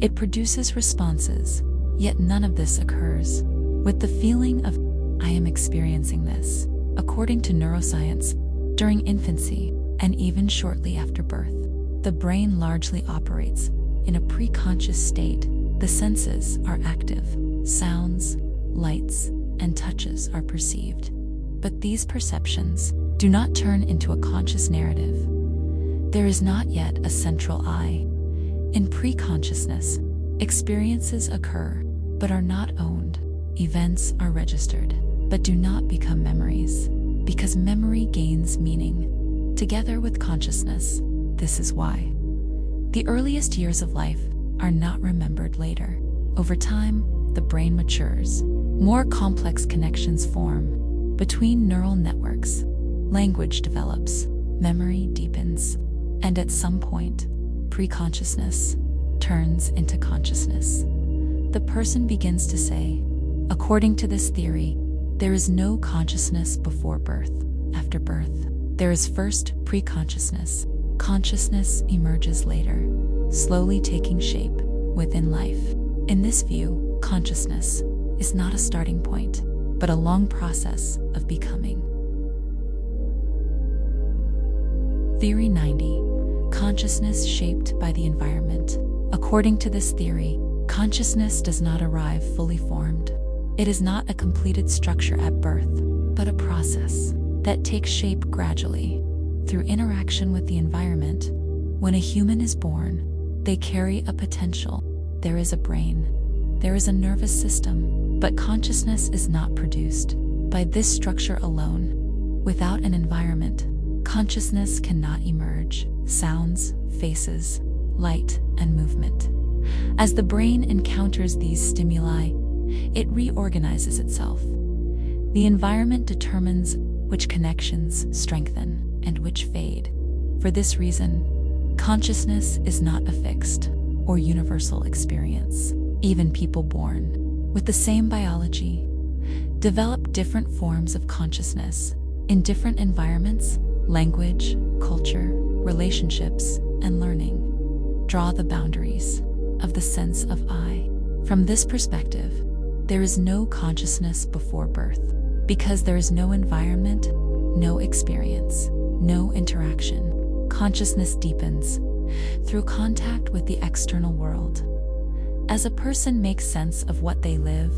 it produces responses, yet none of this occurs with the feeling of, I am experiencing this. According to neuroscience, during infancy and even shortly after birth, the brain largely operates in a pre-conscious state. The senses are active. Sounds, lights, and touches are perceived. But these perceptions do not turn into a conscious narrative. There is not yet a central I. In pre-consciousness, experiences occur but are not owned. Events are registered but do not become memories, because memory gains meaning together with consciousness. This is why the earliest years of life are not remembered later. Over time, the brain matures. More complex connections form between neural networks. Language develops, memory deepens, and at some point, pre-consciousness turns into consciousness. The person begins to say, according to this theory, there is no consciousness before birth. After birth, there is first pre-consciousness. Consciousness emerges later, slowly taking shape within life. In this view, consciousness is not a starting point, but a long process of becoming. Theory 90. Consciousness shaped by the environment. According to this theory, consciousness does not arrive fully formed. It is not a completed structure at birth, but a process that takes shape gradually through interaction with the environment. When a human is born, they carry a potential, there is a brain, there is a nervous system, but consciousness is not produced by this structure alone. Without an environment, consciousness cannot emerge. Sounds, faces, light, and movement. As the brain encounters these stimuli, it reorganizes itself. The environment determines which connections strengthen and which fade. For this reason, consciousness is not a fixed or universal experience. Even people born with the same biology develop different forms of consciousness in different environments, language, culture, relationships, and learning. Draw the boundaries of the sense of I. From this perspective, there is no consciousness before birth, because there is no environment, no experience, no interaction. Consciousness deepens through contact with the external world. As a person makes sense of what they live,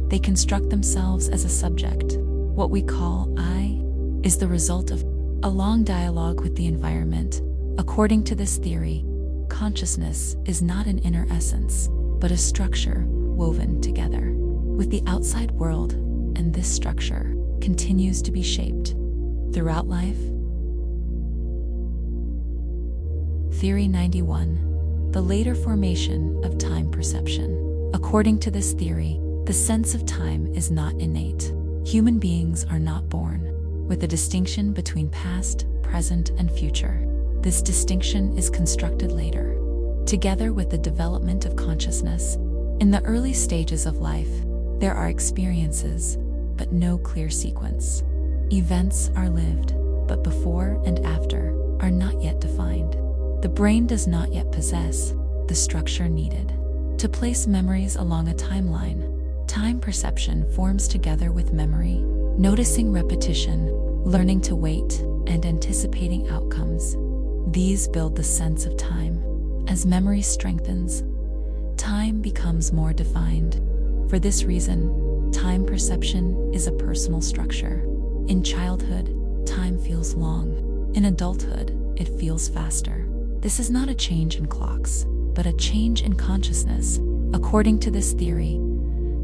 they construct themselves as a subject. What we call I is the result of a long dialogue with the environment. According to this theory, consciousness is not an inner essence, but a structure woven together with the outside world, and this structure continues to be shaped throughout life. Theory 91. The later formation of time perception. According to this theory, the sense of time is not innate. Human beings are not born with a distinction between past, present, and future. This distinction is constructed later, together with the development of consciousness. In the early stages of life, there are experiences, but no clear sequence. Events are lived, but before and after are not yet defined. The brain does not yet possess the structure needed to place memories along a timeline. Time perception forms together with memory, noticing repetition, learning to wait, and anticipating outcomes. These build the sense of time. As memory strengthens, time becomes more defined. For this reason, time perception is a personal structure. In childhood, time feels long. In adulthood, it feels faster. This is not a change in clocks, but a change in consciousness. According to this theory,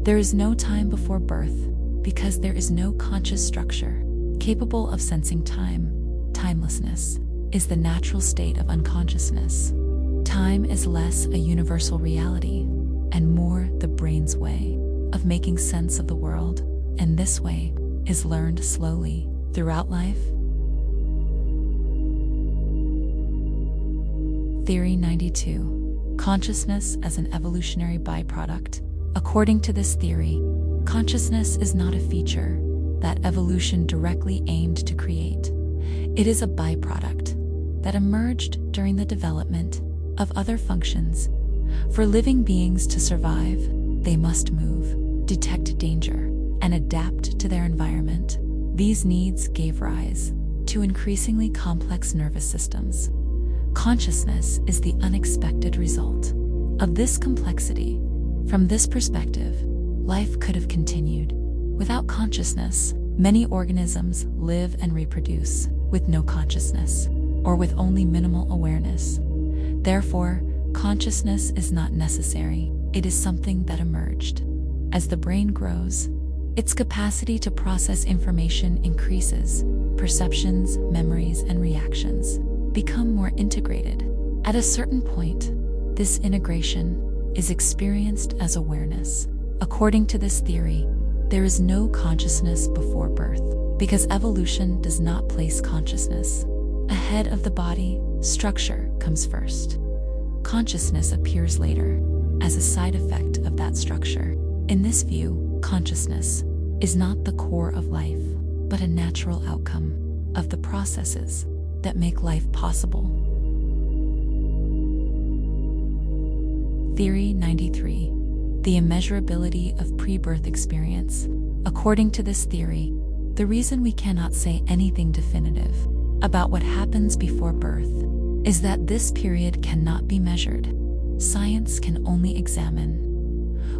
there is no time before birth because there is no conscious structure capable of sensing time. Timelessness is the natural state of unconsciousness. Time is less a universal reality and more the brain's way of making sense of the world, and this way is learned slowly throughout life. Theory 92. Consciousness as an evolutionary byproduct. According to this theory, consciousness is not a feature that evolution directly aimed to create. It is a byproduct that emerged during the development of other functions. For living beings to survive, they must move, detect danger, and adapt to their environment. These needs gave rise to increasingly complex nervous systems. Consciousness is the unexpected result of this complexity. From this perspective, life could have continued. Without consciousness, many organisms live and reproduce with no consciousness, or with only minimal awareness. Therefore, consciousness is not necessary. It is something that emerged. As the brain grows, its capacity to process information increases. Perceptions, memories, and reactions become more integrated. At a certain point, this integration is experienced as awareness. According to this theory, there is no consciousness before birth, because evolution does not place consciousness ahead of the body. Structure comes first. Consciousness appears later as a side effect of that structure. In this view, consciousness is not the core of life, but a natural outcome of the processes that make life possible. Theory 93. The immeasurability of pre-birth experience. According to this theory, the reason we cannot say anything definitive about what happens before birth is that this period cannot be measured. Science can only examine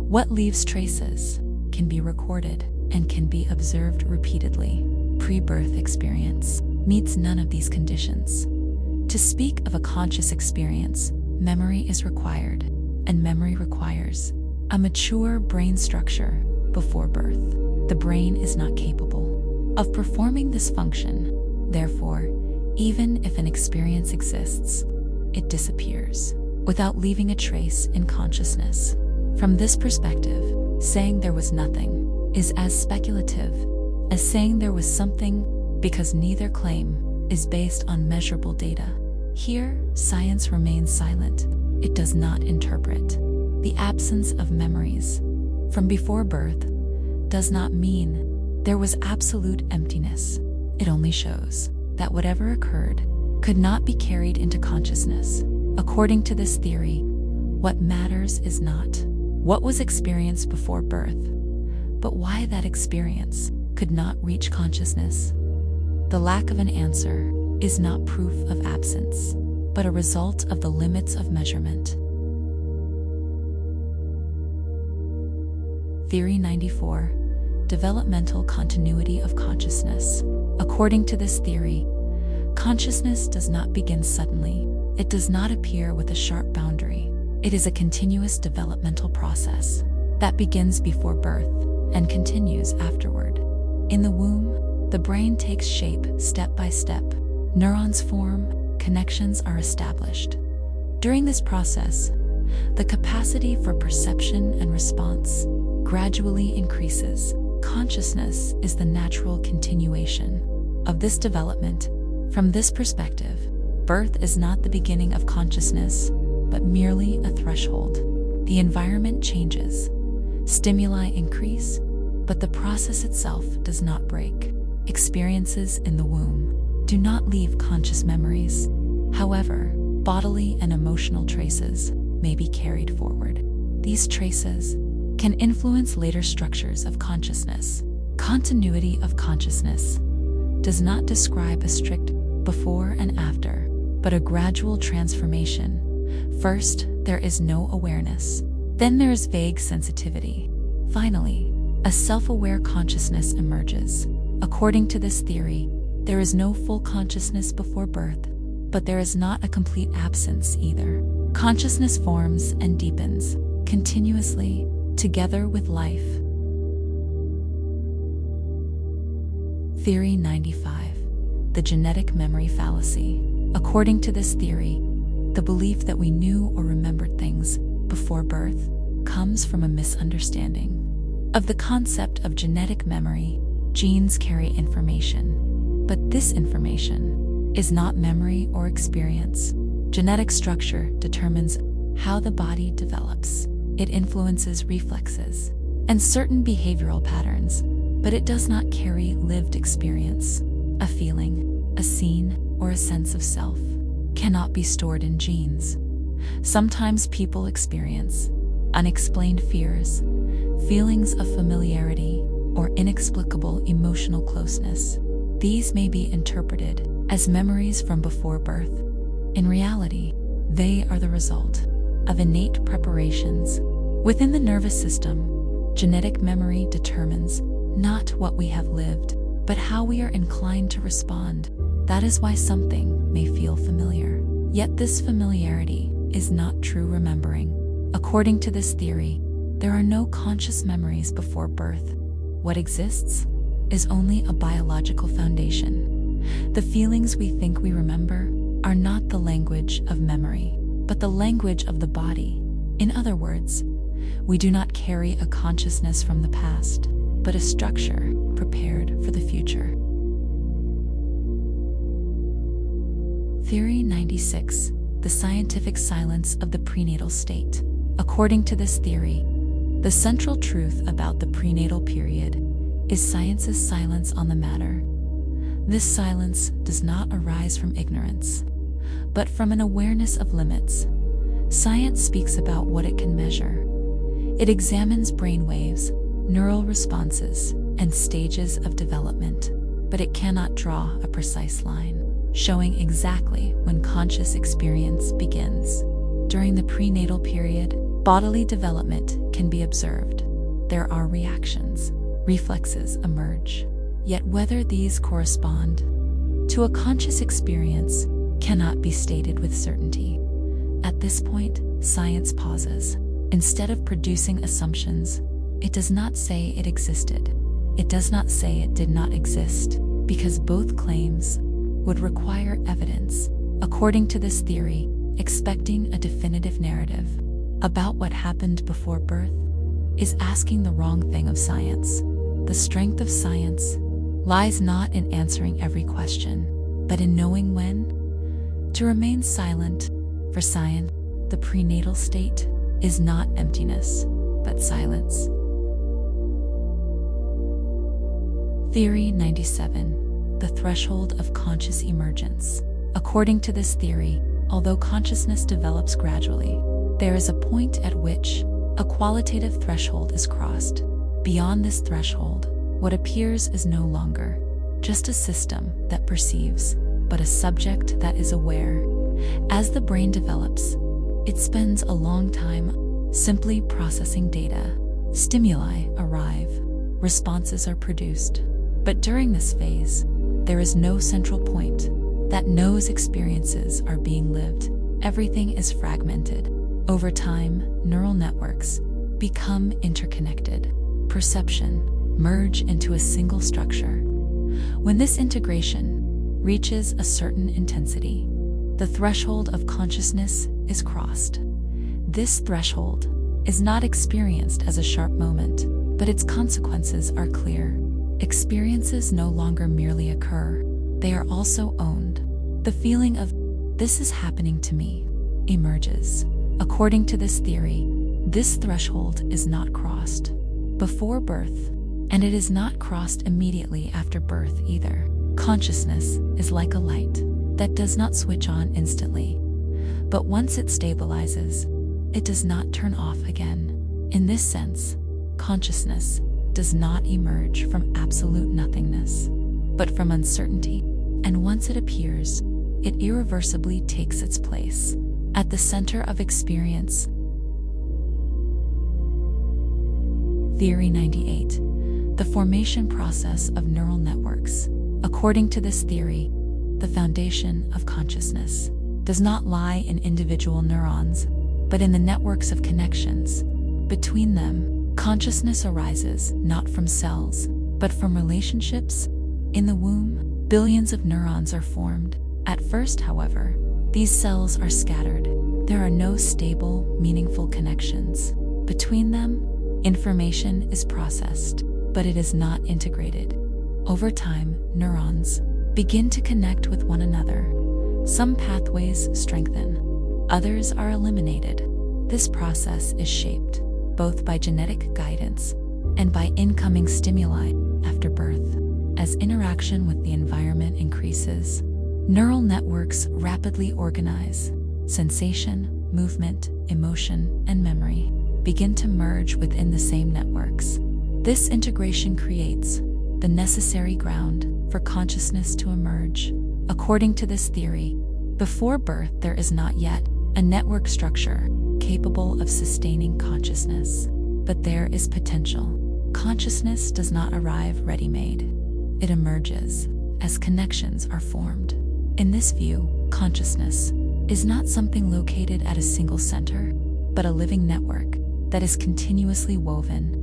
what leaves traces, can be recorded, and can be observed repeatedly. Pre-birth experience meets none of these conditions. To speak of a conscious experience, memory is required, and memory requires a mature brain structure before birth. The brain is not capable of performing this function. Therefore, even if an experience exists, it disappears without leaving a trace in consciousness. From this perspective, saying there was nothing is as speculative as saying there was something, because neither claim is based on measurable data. Here, science remains silent. It does not interpret. The absence of memories from before birth does not mean there was absolute emptiness. It only shows that whatever occurred could not be carried into consciousness. According to this theory, what matters is not what was experienced before birth, but why that experience could not reach consciousness. The lack of an answer is not proof of absence, but a result of the limits of measurement. Theory 94. Developmental continuity of consciousness. According to this theory, consciousness does not begin suddenly. It does not appear with a sharp boundary. It is a continuous developmental process that begins before birth and continues afterward. In the womb, the brain takes shape step by step. Neurons form, connections are established. During this process, the capacity for perception and response gradually increases. Consciousness is the natural continuation of this development. From this perspective, birth is not the beginning of consciousness, but merely a threshold. The environment changes, stimuli increase, but the process itself does not break. Experiences in the womb do not leave conscious memories. However, bodily and emotional traces may be carried forward. These traces can influence later structures of consciousness. Continuity of consciousness does not describe a strict before and after, but a gradual transformation. First, there is no awareness. Then there is vague sensitivity. Finally, a self-aware consciousness emerges. According to this theory, there is no full consciousness before birth, but there is not a complete absence either. Consciousness forms and deepens continuously together with life. Theory 95. The genetic memory fallacy. According to this theory, the belief that we knew or remembered things before birth comes from a misunderstanding of the concept of genetic memory. Genes carry information, but this information is not memory or experience. Genetic structure determines how the body develops. It influences reflexes and certain behavioral patterns, but it does not carry lived experience. A feeling, a scene, or a sense of self cannot be stored in genes. Sometimes people experience unexplained fears, feelings of familiarity, or inexplicable emotional closeness. These may be interpreted as memories from before birth. In reality, they are the result of innate preparations within the nervous system. Genetic memory determines not what we have lived, but how we are inclined to respond. That is why something may feel familiar, yet this familiarity is not true remembering. According to this theory, there are no conscious memories before birth. What exists is only a biological foundation. The feelings we think we remember are not the language of memory, but the language of the body. In other words, we do not carry a consciousness from the past, but a structure prepared for the future. Theory 96. The scientific silence of the prenatal state. According to this theory, the central truth about the prenatal period is science's silence on the matter. This silence does not arise from ignorance, but from an awareness of limits. Science speaks about what it can measure. It examines brain waves, neural responses, and stages of development, but it cannot draw a precise line, showing exactly when conscious experience begins. During the prenatal period, bodily development can be observed. There are reactions, reflexes emerge. Yet whether these correspond to a conscious experience cannot be stated with certainty. At this point, science pauses. Instead of producing assumptions, it does not say it existed. It does not say it did not exist, because both claims would require evidence. According to this theory, expecting a definitive narrative about what happened before birth is asking the wrong thing of science. The strength of science lies not in answering every question, but in knowing when to remain silent. For science, the prenatal state is not emptiness, but silence. Theory 97. The threshold of conscious emergence. According to this theory, although consciousness develops gradually, there is a point at which a qualitative threshold is crossed. Beyond this threshold, what appears is no longer just a system that perceives, but a subject that is aware. As the brain develops, it spends a long time simply processing data. Stimuli arrive, responses are produced. But during this phase, there is no central point that knows experiences are being lived. Everything is fragmented. Over time, neural networks become interconnected. Perception merge into a single structure. When this integration reaches a certain intensity, the threshold of consciousness is crossed. This threshold is not experienced as a sharp moment, but its consequences are clear. Experiences no longer merely occur, they are also owned. The feeling of, "this is happening to me," emerges. According to this theory, this threshold is not crossed before birth, and it is not crossed immediately after birth either. Consciousness is like a light that does not switch on instantly, but once it stabilizes, it does not turn off again. In this sense, consciousness does not emerge from absolute nothingness, but from uncertainty, and once it appears, it irreversibly takes its place at the center of experience. Theory 98. The formation process of neural networks. According to this theory, the foundation of consciousness does not lie in individual neurons, but in the networks of connections between them. Consciousness arises not from cells, but from relationships. In the womb, billions of neurons are formed. At first, however, these cells are scattered. There are no stable, meaningful connections. Between them, information is processed, but it is not integrated. Over time, neurons begin to connect with one another. Some pathways strengthen, others are eliminated. This process is shaped both by genetic guidance and by incoming stimuli after birth. As interaction with the environment increases, neural networks rapidly organize. Sensation, movement, emotion, and memory begin to merge within the same networks. This integration creates the necessary ground for consciousness to emerge. According to this theory, before birth there is not yet a network structure capable of sustaining consciousness, but there is potential. Consciousness does not arrive ready-made. It emerges as connections are formed. In this view, consciousness is not something located at a single center, but a living network that is continuously woven.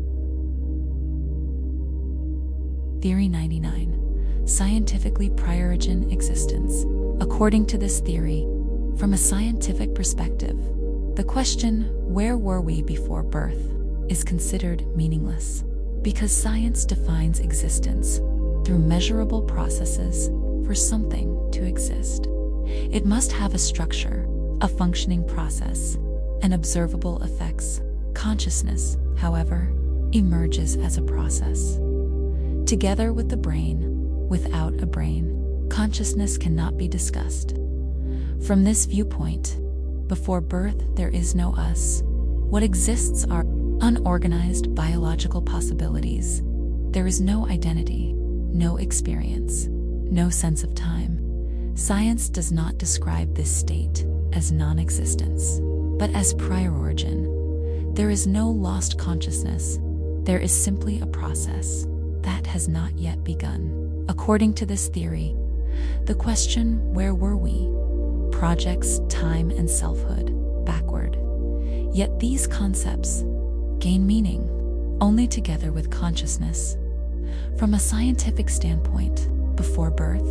Theory 99. Scientifically priorigin existence. According to this theory, from a scientific perspective, the question, "where were we before birth?" is considered meaningless, because science defines existence through measurable processes. For something to exist, it must have a structure, a functioning process, and observable effects. Consciousness, however, emerges as a process. Together with the brain, without a brain, consciousness cannot be discussed. From this viewpoint, before birth there is no us. What exists are unorganized biological possibilities. There is no identity, no experience, no sense of time. Science does not describe this state as non-existence, but as prior origin. There is no lost consciousness. There is simply a process that has not yet begun. According to this theory, the question, "where were we?" projects time and selfhood. Yet these concepts gain meaning only together with consciousness. From a scientific standpoint, before birth,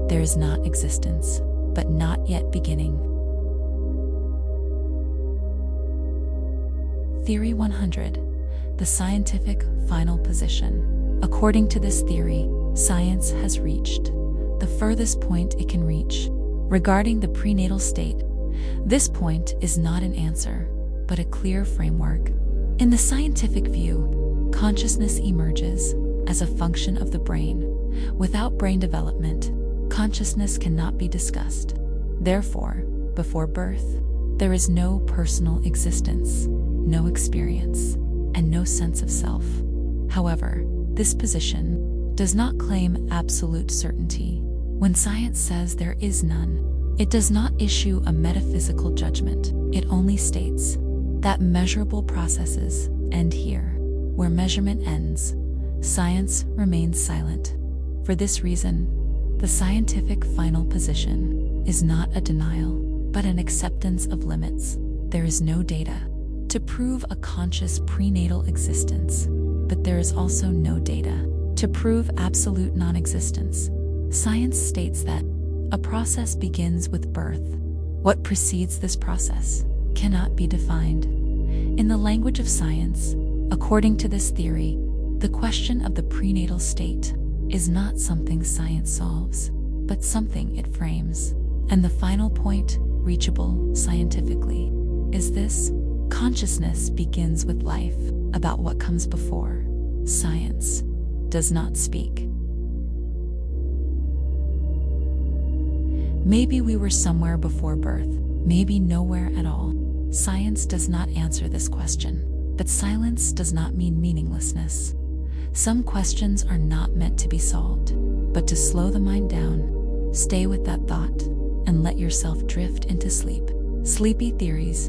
there is not existence, but not yet beginning. Theory 100, the scientific final position. According to this theory, science has reached the furthest point it can reach regarding the prenatal state. This point is not an answer, but a clear framework. In the scientific view, consciousness emerges as a function of the brain. Without brain development, consciousness cannot be discussed. Therefore, before birth, there is no personal existence, no experience, and no sense of self. However, this position does not claim absolute certainty. When science says there is none, it does not issue a metaphysical judgment. It only states that measurable processes end here. Where measurement ends, science remains silent. For this reason, the scientific final position is not a denial, but an acceptance of limits. There is no data to prove a conscious prenatal existence, but there is also no data to prove absolute non-existence. Science states that a process begins with birth. What precedes this process cannot be defined. In the language of science, according to this theory, the question of the prenatal state is not something science solves, but something it frames. And the final point, reachable scientifically, is this: consciousness begins with life. About what comes before, science does not speak. Maybe we were somewhere before birth, maybe nowhere at all. Science does not answer this question, but silence does not mean meaninglessness. Some questions are not meant to be solved, but to slow the mind down. Stay with that thought and let yourself drift into sleep. Sleepy theories